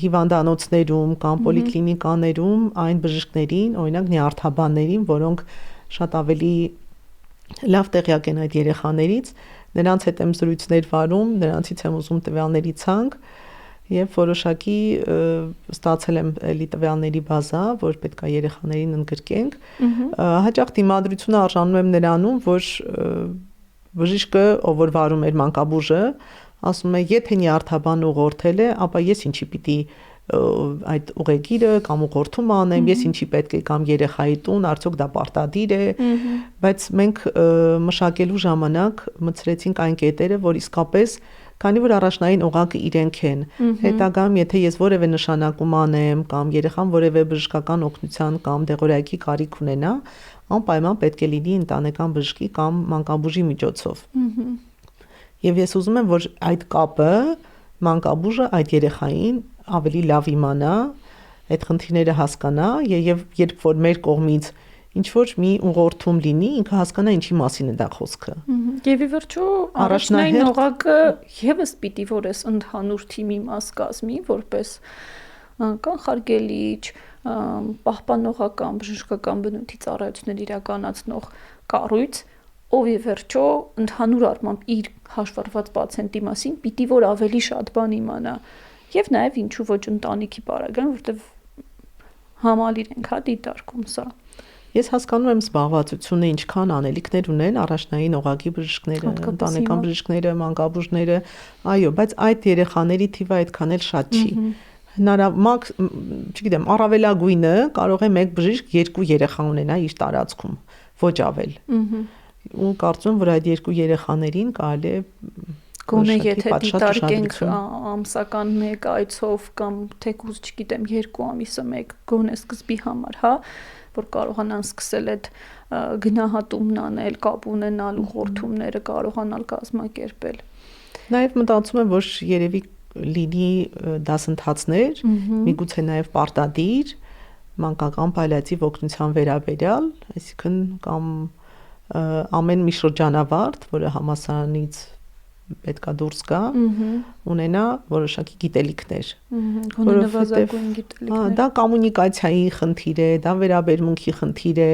հիվանդանոցներում կամ պոլիկլինիկաներում այն բժիշկներին, օրինակ նյարդաբաններին, որոնք շատ ավելի լավ տեղյակ են այդ երեխաներից, նրանց հետ եմ զրույցներ վարում, նրանցից եմ ուզում տվյալների ցանկ եւ որոշակի ստացել եմ էլի տվյալների բազա, որ պետքա երեխաներին ընդգրկենք։ Հաճախ դիմադրությունը արժանում եմ նրանում, որ բժիշկը, ով որ վարում էր մանկաբուժը, ասում է, եթե նյարդաբան ուղղորդել է, ապա ես ինչի պիտի այդ ուղեգիրը կամ ուղղորդում անեմ, ես ինչի պետք է կամ երեխայի տուն, արդյոք դա պարտադիր է, բայց մենք մշակելու ժամանակ մտցրեցինք այն կետերը, որ իսկապես քանի որ առաջնային օղակը իրենք են, հետագայում եթե ես որևէ նշանակում անեմ կամ երեխան որևէ բժշկական օգնության կամ դեղորայքի կարիք ունենա, անպայման պետք է լինի ընտանեկան բժշկի կամ մանկաբուժի միջոցով։ Եվ ես ուզում եմ, որ այդ կապը մանկաբուժը այդ երեխային ավելի լավ իմանա, այդ խնդիրները հասկանա եւ երբ որ մեր կողմից ինչ որ մի ուղղորդում լինի, ինքը հասկանա ինչի մասին է դա խոսքը։ Եվ ի վերջո առաջնային օղակը եւս պիտի որ էս ընդհանուր թիմի մաս կազմի, որպես կանխարգելիչ, պահպանողական, բժշկական բնույթի ծառայություններ իրականացնող կառույց, ով ի վերջո ընդհանուր առմամբ իր հաշվառված պացիենտի մասին պիտի որ ավելի շատ բան իմանա, եւ նաեւ ինչու ոչ ընտանիքի պարագան, որտեվ համալիր ենք դիտարկում սա։ Ես հասկանում եմ զբաղվածությունը ինչքան անելիքներ ունեն առաջնային օղակի բժիշկները, ընտանեկան բժիշկները, մանկաբույժները, այո, բայց այդ երեխաների թիվը այդքան էլ շատ չի։ Չգիտեմ, առավելագույնը կարող է մեկ բժիշկ 2 երեխա ունենա իր տարածքում, ոչ ավել։ Ու կարծում եմ, որ այդ 2 երեխաներին կարելի է գոնե եթե դիտարկենք ամսական 1 այցով կամ թեկուզ, չգիտեմ, 2 ամիսը 1 գոնե սկզբի համար, որ կարողանան սկսել այդ գնահատումն անել, կապ ունենալ, ուղղորդումները կարողանալ կազմակերպել։ Նաև մտածում եմ, որ երևի լինի դասընթացներ, միգուցե նաև պարտադիր մանկական պալիատիվ օգնության վերաբերյալ, այսինքն կամ ամեն մի շրջանավարտ, որը համալսարանից պետքա դուրս գա, ունենա որոշակի գիտելիքներ, որովհետև դա կոմունիկացիայի խնդիր է, դա վերաբերմունքի խնդիր է,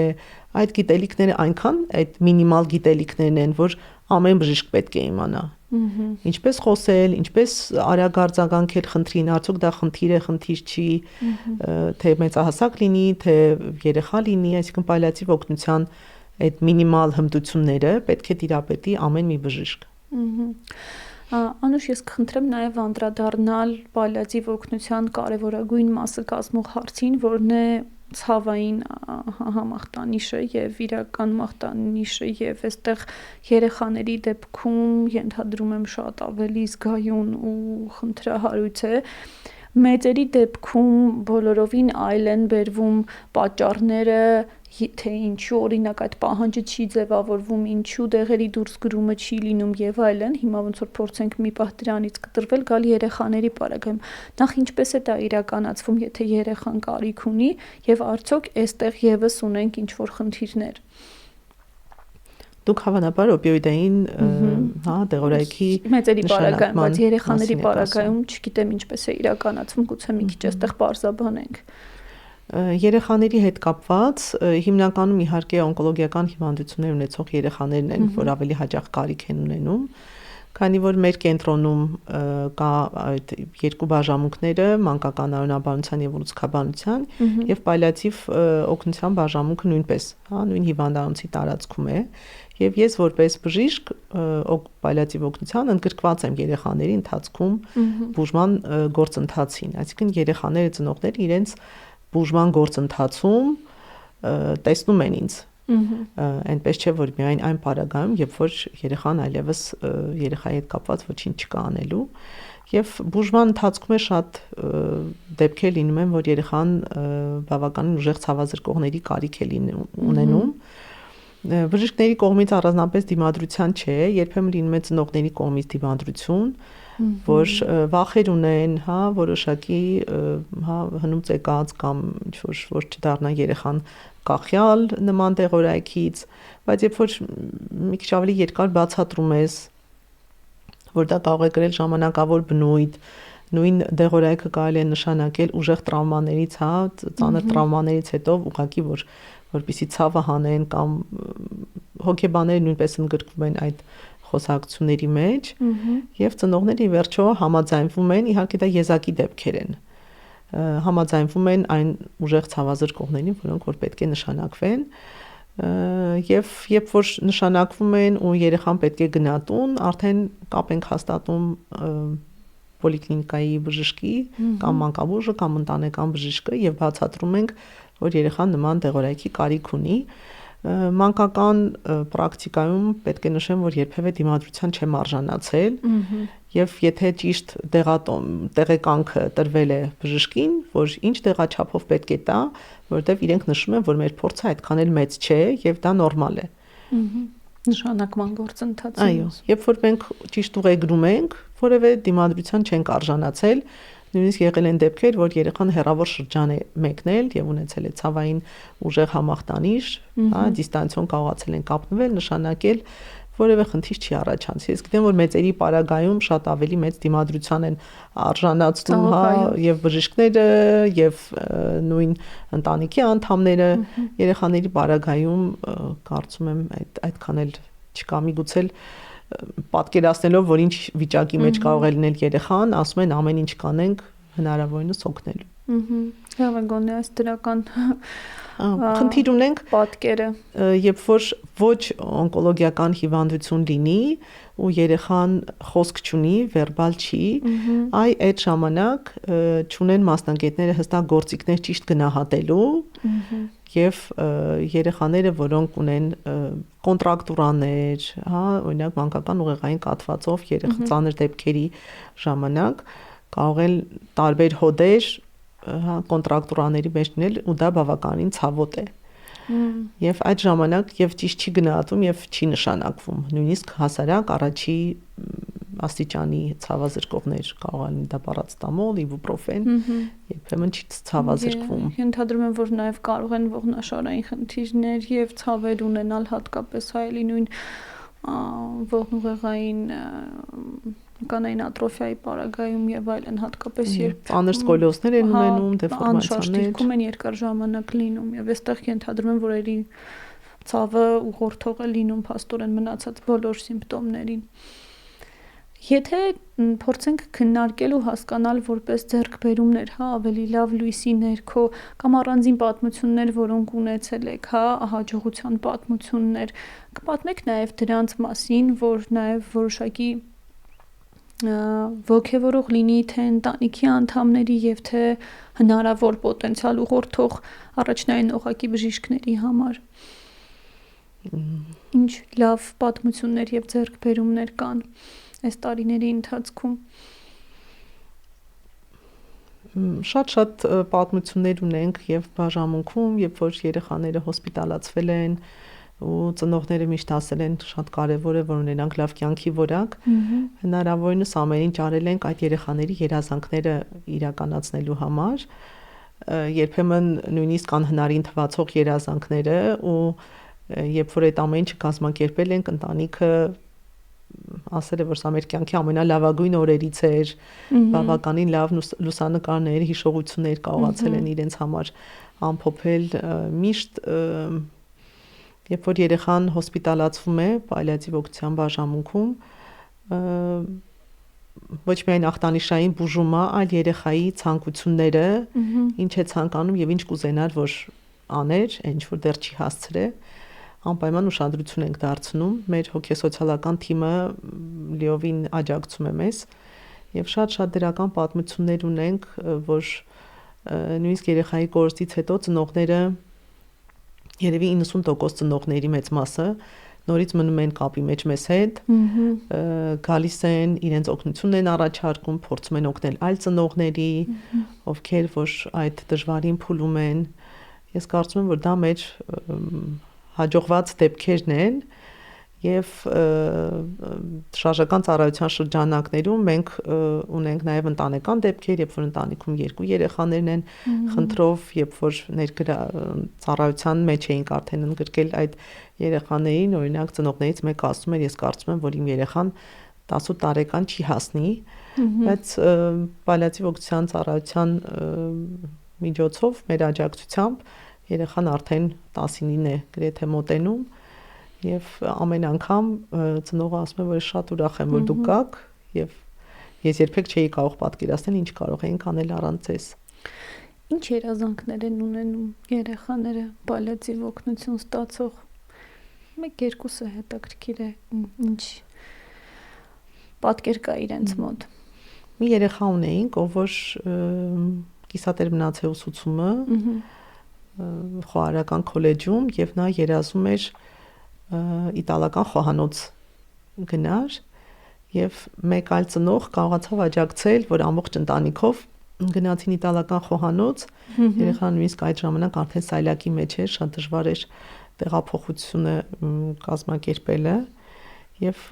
այդ գիտելիքները այնքան այդ մինիմալ գիտելիքներն են, որ ամեն բժիշկ պետք է իմանա։ Ինչպես խոսել, ինչպես արագ արձագանքել խնդրին, արդյոք դա խնդիր է, խնդիր չի, թե մեծահասակ լինի, թե երեխա լինի, այսինքն պալիատիվ օգնության այդ մինիմալ հմտությունները պետք է տիրապետի ամեն մի բժիշկ։ Անուշ, ես կխնդրեմ նաև անդրադառնալ պալիատիվ օգնության կարևորագույն մասը կազմող հարցին, որն է ցավային համախտանիշը եւ իրական մախտանիշը, եւ այստեղ երեխաների դեպքում ենթադրում եմ շատ ավելի զգայուն ու խնդրահարույց է։ Մեծերի դեպքում բոլորովին այլ են բերվում պատճառները, թե ինչու օրինակ այդ պահանջը չի ձևավորվում, ինչու դեղերի դուրս գրումը չի լինում եւ այլն, հիմա ոնց որ փորձենք մի պահ դրանից կտրվել, գալ երեխաների պարագայում։ Նախ ինչպես է դա իրականացվում, եթե երեխան կարիք ունի եւ արդյոք այստեղ եւս ունենք ինչ որ խնդիրներ։ Դուք հավանաբար օպիոիդային, դեղորայքի մեծերի պարագայում, բայց երեխաների պարագայում չգիտեմ ինչպես է իրականացվում, գուցե մի քիչ այստեղ բարձաբանենք։ Երեխաների հետ կապված հիմնականում իհարկե օնկոլոգիական հիվանդություններ ունեցող երեխաներն են, որ ավելի հաճախ կարիք են ունենում, քանի որ մեր կենտրոնում կա այդ երկու բաժանմունքները, մանկական արյունաբանության եւ ուռուցքաբանության եւ պալիատիվ օգնության բաժանմունքը նույնպես, նույն հիվանդանոցի տարածքում է, եւ ես որպես բժիշկ պալիատիվ օգնության ընդգրկված եմ երեխաների ընթացքում բուժման գործընթացին, այսինքն երեխաները ծնողները իրենց բուժման գործընթացում տեսնում են ինձ այնպես չէ որ միայն այն պարագայում երբ որ երեխան այլևս երեխայի հետ կապված ոչինչ չկա անելու եւ բուժման ընթացքում է շատ դեպքեր լինում են որ երեխան բավականին ուժեղ ցավազրկողների կարիք է ունենում բժիշկների կողմից առանձնապես դիմադրության չէ երբեմն լինում է ծնողների կողմից դիմադրություն որ վախեր ունեն, որոշակի հնուց եկած կամ ինչ որ չդառնա երեխան կախյալ նման տեղորայքից, բայց երբ որ մի քիչ ավելի երկար բացատրում ես, որ դա կարող է կրել ժամանակավոր բնույթ, նույն դեղորայքը կարելի է նշանակել ուժեղ տրավմաներից, ծանր տրավմաներից հետո ուղղակի որպեսզի ցավը հանեն կամ հոգեբանները նույնպես ընդգրկվում են այդ խոսակցությունների մեջ եւ ծնողները ի վերջո համաձայնվում են, իհարկե դա եզակի դեպքեր են։ Համաձայնվում են այն ուժեղ ցավազրկողներին, որոնք որ պետք է նշանակվեն եւ երբ որ նշանակվում են ու երեխան պետք է գնա տուն, արդեն կապ ենք հաստատում պոլիկլինիկայի բժշկի կամ մանկաբույժը կամ ընտանեկան բժիշկը եւ բացատրում ենք, որ երեխան նման տեղորայքի կարիք ունի մանկական պրակտիկայում պետք է նշեմ, որ երբևէ դիմադրության չեմ արժանացել եւ եթե ճիշտ տեղեկանքը տրվել է բժշկին, որ ինչ տեղաչափով պետք է տա, որովհետեւ իրենք նշում են, որ մեր փորձը այդքան էլ մեծ չէ եւ դա նորմալ է։ Նշանակման գործընթացը։ Այո, երբ որ մենք ճիշտ ուղեգրում ենք, որևէ դիմադրության չենք արժանացել, նույնիսկ եղել են դեպքեր, որ երեխան հեռավոր շրջան է մեկնել եւ ունեցել է ցավային ուժեղ համախտանիշ, դիստանցիոն կարողացել են կապնվել, նշանակել որևէ խնդիր չի առաջացել։ Ես գիտեմ, որ մեծերի պարագայում շատ ավելի մեծ դիմադրության են արժանացնում, եւ բժիշկները, եւ նույն ընտանիքի անդամները, երեխաների պարագայում կարծում եմ այդքան էլ չկա միգուցե պատկերացնելով, որ ինչ վիճակի մեջ կարող է լինել երեխան, ասում են ամեն ինչ կանենք հնարավորինս օգնելու։ Լավ է գոնե այս դրական խնդիր ունենք պատկերը, երբ որ ոչ օնկոլոգիական հիվանդություն լինի ու երեխան խոսք չունի, վերբալ չի, այդ ժամանակ չունեն մասնագետները հստակ գործիքներ ճիշտ գնահատելու եւ երեխաները, որոնք ունեն կոնտրակտուրաներ, օրինակ մանկական ուղեղային կաթվածով ծանր դեպքերի ժամանակ կարող են տարբեր հոդեր կոնտրակտուրաների մեջ լինել ու դա բավականին ցավոտ է։ Եվ այդ ժամանակ եւ ճիշտ չի գնահատվում եւ չի նշանակվում։ Նույնիսկ հասարակ առաջի աստիճանի ցավազրկողներ կարող են դա պարացետամոլ, իբուպրոֆեն, երբեմն չի ցավազրկվում։ Ենթադրում եմ, որ նաեւ կարող են ողնաշարային խնդիրներ եւ ցավեր ունենալ հատկապես հայելի նույն ողնուղեղային կանային ատրոֆիայի պարագայում եւ այլն հատկապես երբ ծանր սկոլիոզներ են ունենում, դեֆորմացիաներ են երկար ժամանակ լինում եւ այստեղ ենթադրում եմ, որ ելի ցավը ուղղորդող է լինում փաստորեն մնացած բոլոր սիմպտոմներին։ Եթե փորձենք քննարկել ու հասկանալ որպես ձեռքբերումներ, ավելի լավ լույսի ներքո կամ առանձին պատմություններ, որոնք ունեցել եք, հաջողության պատմություններ, կպատմեք նաեւ դրանց մասին, որ նաեւ որոշակի ոգևորող լինի թե ընտանիքի անդամների եւ թե հնարավոր պոտենցիալ ուղղորդող առաջնային օղակի բժիշկների համար։ Ինչ լավ պատմություններ եւ ձեռքբերումներ կան այս տարիների ընթացքում։ Շատ պատմություններ ունենք եւ բաժանմունքում, երբ որ երեխաները հոսպիտալացվել են ու ծնողները միշտ ասել են շատ կարեւոր է որ ունենանք լավ կյանքի որակ հնարավորինս ամեն ինչ արել ենք այդ երեխաների երազանքները իրականացնելու համար երբեմն նույնիսկ անհնարին թվացող երազանքները ու երբ որ այդ ամեն ինչը կազմակերպել ենք ընտանիքը ասել է, որ սա մեր կյանքի ամենալավագույն օրերից էր, բավականին լավ լուսանկարներ, հիշողություններ կարողացել են իրենց համար ամփոփել, միշտ երբ որ երեխան հոսպիտալացվում է պալիատիվ օգնության բաժանմունքում, ոչ միայն ախտանիշային բուժումը, այլ երեխայի ցանկությունները, ինչ է ցանկանում եւ ինչ կուզենար, որ աներ, ինչ որ դեռ չի հասցրել, անպայման ուշադրություն ենք դարձնում։ Մեր հոգեսոցիալական թիմը լիովին աջակցում է մեզ եւ շատ դրական պատմություններ ունենք, որ նույնիսկ երեխայի կորստից հետո ծնողները երևի 90% ծնողների մեծ մասը նորից մնում են կապի մեջ մեզ հետ, գալիս են, իրենց օգնությունն են առաջարկում, փորձում են օգնել այլ ծնողների, ովքեր որ այդ դժվարին փուլում են։ Ես կարծում եմ, որ դա մեր հաջողված դեպքերն են եւ շարժական ծառայության շրջանակներում մենք ունենք նաեւ ընտանեկան դեպքեր, երբ որ ընտանիքում երկու երեխաներն են խնդրով, երբ որ ծառայության մեջ էինք արդեն ընդգրկել այդ երեխաներին, օրինակ ծնողներից մեկը ասում էր, ես կարծում եմ, որ իմ երեխան 18 տարեկան չի հասնի, բայց պալիատիվ օգնության ծառայության միջոցով մեր աջակցությամբ երեխան արդեն 19 է գրեթե մոտենում եւ ամեն անգամ ծնողը ասում է, որ շատ ուրախ եմ, որ դուք կաք եւ ես երբեք չէի կարող պատկերացնել ինչ կարող էինք անել առանց ձեզ։ Ինչ երազանքներ են ունենում երեխաները պալիատիվ օգնություն ստացող։ Մեկ երկուսը հետաքրքիր է, ինչ պատկեր կա իրենց մոտ։ Մի երեխա ունեինք, ով որ կիսատեր մնաց է ուսուցումը խոհարարական քոլեջում եւ նա երազում էր իտալական խոհանոց գնար եւ մեկ այլ ծնող կարողացավ աջակցել, որ ամբողջ ընտանիքով գնացին իտալական խոհանոց, երեխան նույնիսկ այդ ժամանակ արդեն սայլակի մեջ էր, շատ դժվար էր տեղափոխությունը կազմակերպելը եւ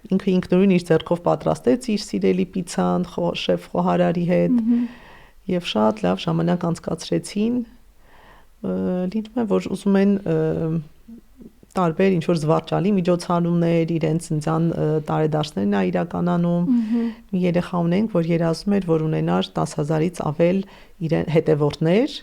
ինքը ինքնուրույն իր ձեռքով պատրաստեց իր սիրելի պիցան շեֆ խոհարարի հետ եւ շատ լավ ժամանակ անցկացրեցին։ Լինում է, որ ուզում են տարբեր ինչ որ զվարճալի միջոցառումներ, իրենց ծննդյան տարեդարձներն է իրականանում։ Մի երեխա ունենք, որ երազում էր, որ ունենար 10,000-ից ավել իրեն հետևորդներ,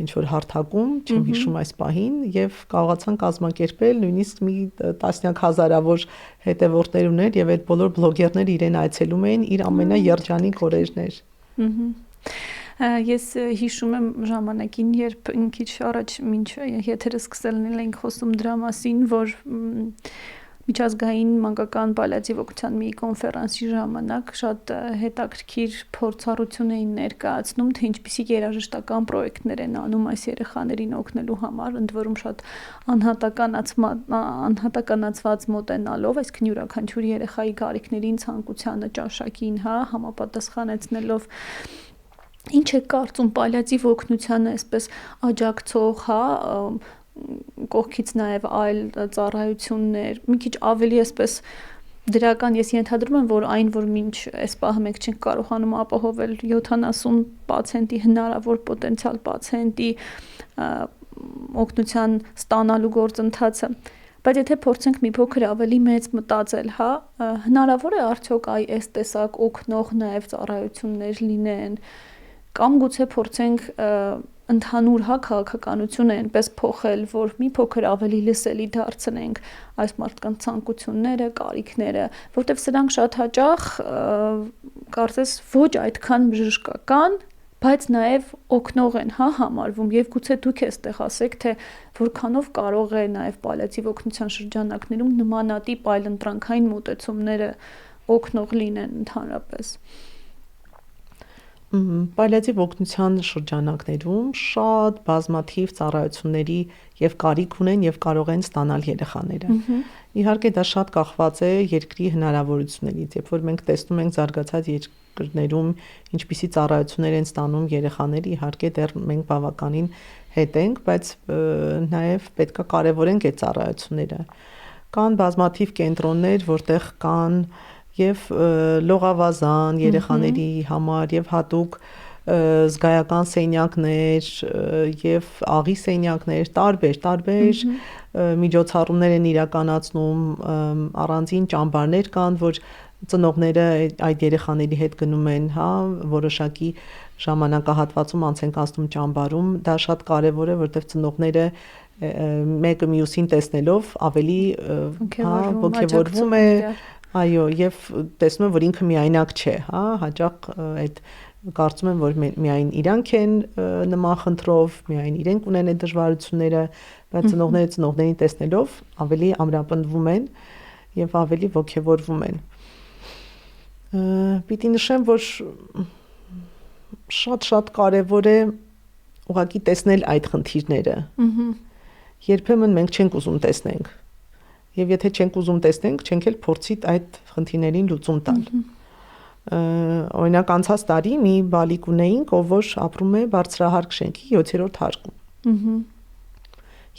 ինչ որ հարթակում, չեմ հիշում այս պահին, եւ կարողացան կազմակերպել նույնիսկ մի տասնյակ հազարավոր հետևորդներ ուներ եւ այդ բոլոր բլոգերները իրեն այցելում էին իր ամենաերջանիկ օրերն էր։ Ես հիշում եմ ժամանակին, երբ քիչ առաջ մինչ եթերը սկսելն էինք խոսում դրա մասին, որ միջազգային մանկական պալիատիվ օգնության մի կոնֆերանսի ժամանակ շատ հետաքրքիր փորձառություն էին ներկայացնում, թե ինչպիսի երաժշտական պրոյեկտներ են անում այս երեխաներին օգնելու համար, ընդ որում շատ անհատականացված մոտենալով, այսինքն յուրաքանչյուր երեխայի կարիքներին, ցանկությանը, ճաշակին, համապատասխանեցնելով։ Ինչ է կարծում պալիատիվ օգնությանը այսպես աջակցող, կողքից նաև այլ ծառայություններ, մի քիչ ավելի այսպես դրական, ես ենթադրում եմ, որ այն, որ մինչ այս պահը մենք չենք կարողանում ապահովել 70 պացիենտի հնարավոր պոտենցիալ պացիենտի օգնության ստանալու գործընթացը, բայց եթե փորձենք մի փոքր ավելի մեծ մտածել, հնարավոր է արդյոք այս տեսակ օգնող նաև ծառայություններ լինեն, կամ գուցե փորձենք ընդհանուր քաղաքականությունը այնպես փոխել, որ մի փոքր ավելի լսելի դարձնենք այս մարդկանց ցանկությունները, կարիքները, որտեղ սրանք շատ հաճախ կարծես ոչ այդքան բժշկական, բայց նաև օգնող են համարվում եւ գուցե դուք էստեղ ասեք, թե որքանով կարող է նաև պալիատիվ օգնության շրջանակներում նմանատիպ այլընտրանքային մոտեցումները օգնող լինեն ընդհանրապես։ Պալիատիվ օգնության շրջանակներում շատ բազմաթիվ ծառայությունների եւ կարիք ունեն եւ կարող են ստանալ երեխաները։ Իհարկե դա շատ կախված է երկրի հնարավորություններից, երբ որ մենք տեսնում ենք զարգացած երկրներում ինչպիսի ծառայություններ են ստանում երեխաները, իհարկե դեռ մենք բավականին հետ ենք, բայց նաեւ պետքա կարևորենք այդ ծառայությունները։ Կան բազմաթիվ կենտրոններ, որտեղ կան եւ լողավազան երեխաների համար եւ հատուկ զգայական սենյակներ եւ աղի սենյակներ, տարբեր միջոցառումներ են իրականացնում, առանձին ճամբարներ կան, որ ծնողները այդ երեխաների հետ գնում են, հա, որոշակի ժամանակահատվածում անց են կացնում ճամբարում, դա շատ կարեւոր է, որովհետեւ ծնողները մեկը մյուսին տեսնելով ավելի ոգևորվում է, այո, եւ տեսնում են, որ ինքը միայնակ չէ, հա, հաճախ այդ կարծում եմ, որ միայն իրանք են նման խնդրով, միայն իրենք ունեն այդ դժվարությունները, բայց ծնողներին տեսնելով ավելի ամրապնդվում են եւ ավելի ոգևորվում են։ Պիտի նշեմ, որ շատ կարեւոր է ուղղակի տեսնել այդ խնդիրները։ Երբեմն մենք չենք ուզում տեսնենք։ Եվ եթե չենք ուզում տեսնենք, չենք էլ փորձի այդ խնդիրներին լուծում տալ։ Օրինակ անցած տարի մի բալիկ ունեինք, ով որ ապրում է բարձրահարկ շենքի 7-րդ հարկում։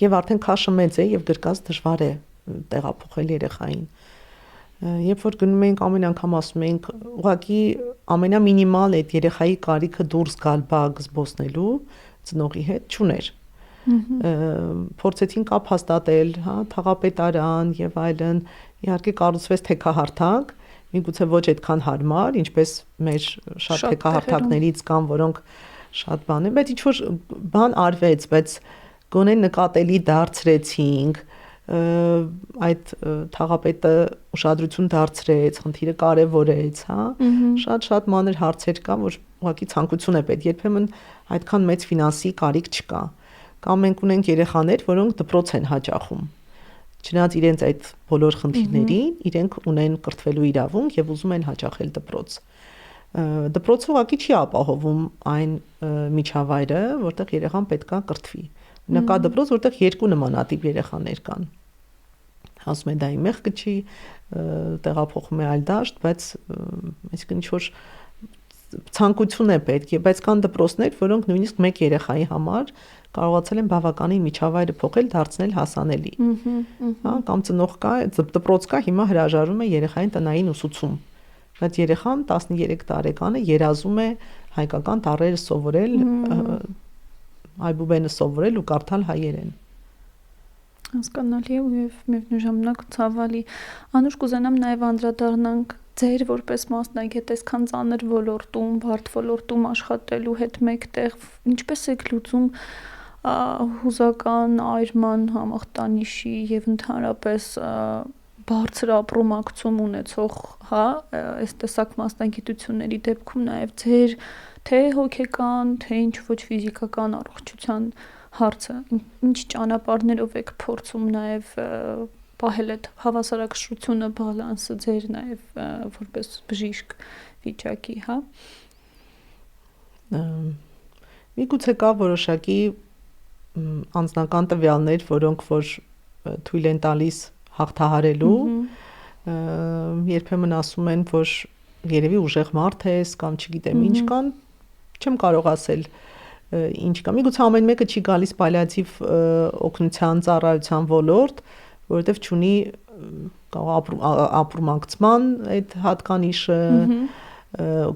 Եվ արդեն քաշը մեծ է եւ գրկած դժվար է տեղափոխել երեխային։ Երբ որ գնում ենք ամեն անգամ ասում ենք, ուղղակի ամենամինիմալ այդ երեխայի կարիքը դուրս գալ բակ զբոսնելու ծնողի հետ չուներ։ Փորձեցին կապ հաստատել, հա, թաղապետարան եւ այլն, իհարկե կառուցվեց թեքահարթակ, միգուցե ոչ այդքան հարմար, ինչպես մեր շատ թեքահարթակներից կան, որոնք շատ բան են, բայց ինչ որ բան արվեց, բայց գոնե նկատելի դարձրեցինք, այդ թաղապետը ուշադրություն դարձրեց, խնդիրը կարևորեց, հա, շատ մանր հարցեր կա, որ ուղղակի ցանկություն է պետք, երբեմն այդքան մեծ ֆինանսի կարիք չկա։ Կամ մենք ունենք երեխաներ, որոնք դպրոց են հաճախում։ Չնայած իրենց այդ բոլոր խնդիրներին, իրենք ունեն կրթվելու իրավունք եւ ուզում են հաճախել դպրոց։ Դպրոցը ուղղակի չի ապահովում այն միջավայրը, որտեղ երեխան պետքա կրթվի։ Նկա դպրոց, որտեղ երկու նմանատիպ երեխաներ կան։ Ասում են դա իմ մեղքը չի, տեղափոխում է այլ դաշտ, բայց այսինքն ինչ որ ցանկություն է պետք, բայց կան դպրոցներ, որոնք նույնիսկ մեկ երեխայի համար կարողացել են բավականին միջավայրը փոխել, դարձնել հասանելի։ Հա, կամ ծնող կա, դպրոց կա, հիմա հրաժարվում է երեխային տնային ուսուցում։ Բայց երեխան 13 տարեկանը երազում է հայկական տառերը սովորել, այբուբենը սովորել ու կարդալ հայերեն։ Հասկանալի է եւ միևնույն ժամանակ ցավալի։ Անուշ կուզենամ նաեւ անդրադառնանք ձեր որպես մասնագետ այսքան ծանր ոլորտում, բարդ ոլորտում աշխատելու հետ մեկտեղ ինչպես եք լուծում հուզական այրման համախտանիշի եւ ընդհանրապես բարձր ապրոմակցում ունեցող, հա, այս տեսակ մասնագիտությունների դեպքում նաեւ ձեր թե հոգեկան, թե ինչ ոչ ֆիզիկական առողջության հարցը, ինչ ճանապարհներով եք փորձում նաեւ պահել այդ հավասարակշռությունը, բալանսը ձեր նաեւ որպես բժիշկ վիճակի, հա։ Միգուցե կա որոշակի անձնական տվյալներ, որոնք որ թույլ են տալիս հաղթահարելու, երբեմն ասում են, որ երևի ուժեղ մարդ ես կամ չգիտեմ ինչ կան, չեմ կարող ասել ինչ կա։ Միգուցե ամեն մեկը չի գալիս պալիատիվ օգնության ծառայության ոլորտ, որովհետև չունի ապրումակցման այդ հատկանիշը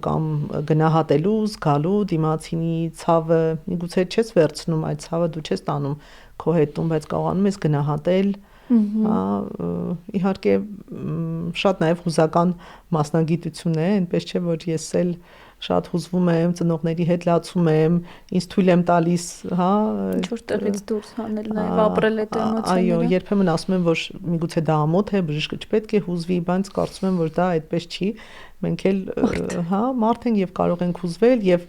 կամ գնահատելու, զգալու դիմացինի ցավը, միգուցե չես վերցնում այդ ցավը, դու չես տանում քո հետում, բայց կարողանում ես գնահատել, իհարկե շատ նաև հուզական մասնագիտություն է, այնպես չէ որ ես էլ շատ հուզվում եմ, ծնողների հետ լացում եմ, ինձ թույլ եմ տալիս, հա, ինչ-որ տեղից դուրս հանել, նաև ապրել այդ էմոցիաները։ Այո, երբեմն ասում եմ, որ միգուցե դա ամոթ է, բժիշկը չպետք է հուզվի, բայց կարծում եմ, որ դա այդպես չի։ Մենք էլ, հա, մարդ ենք եւ կարող ենք հուզվել եւ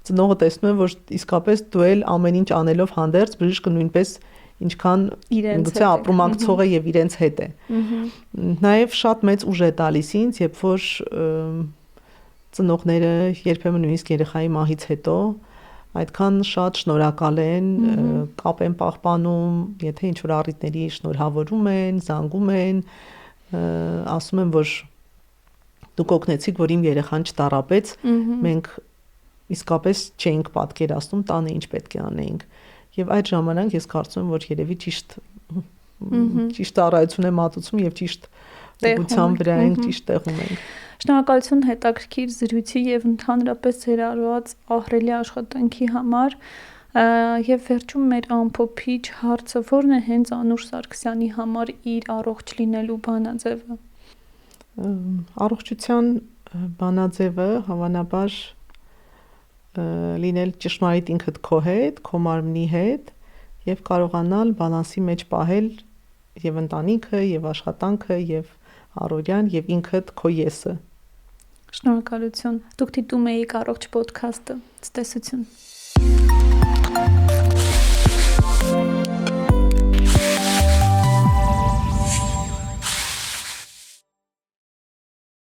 ծնողը տեսնում է, որ իսկապես դու էլ ամեն ինչ անելով հանդերձ բժիշկը նույնպես ինչքան միգուցե ապրումակցող է եւ իրենց հետ է։ Նաեւ շատ մեծ ուժ է տալիս ինձ, երբ որ ծնողները երբեմն նույնիսկ երեխայի մահից հետո այդքան շատ շնորհակալ են, կապ են պահպանում, եթե ինչ-որ առիթների շնորհավորում են, զանգում են, ասում են, որ դուք օգնեցիք, որ իմ երեխան չտառապեց, մենք իսկապես չէինք պատկերացնում տանը ինչ պետք է անեինք։ Եվ այդ ժամանակ ես կարծում եմ, որ երևի ճիշտ ծառայություն եմ մատուցում եւ ճիշտ ուղղության վրա ենք, ճիշտ տեղում ենք։ Շնորհակալություն հետաքրքիր զրույցի եւ ընդհանրապես ձեր արված ահռելի աշխատանքի համար։ Եվ վերջում մեր ամփոփիչ հարցը ո՞րն է հենց Անուշ Սարգսյանի համար իր առողջ լինելու բանաձևը։ Առողջության բանաձևը հավանաբար լինել ճշմարիտ ինքդ քո հետ, քո մարմնի հետ եւ կարողանալ բալանսի մեջ պահել եւ ընտանիքը, եւ աշխատանքը, եւ առօրյան, եւ ինքդ քո եսը։ Շնորհակալություն։ Դուք դիտում եք Առողջ Պոդքասթը։ Ցտեսություն։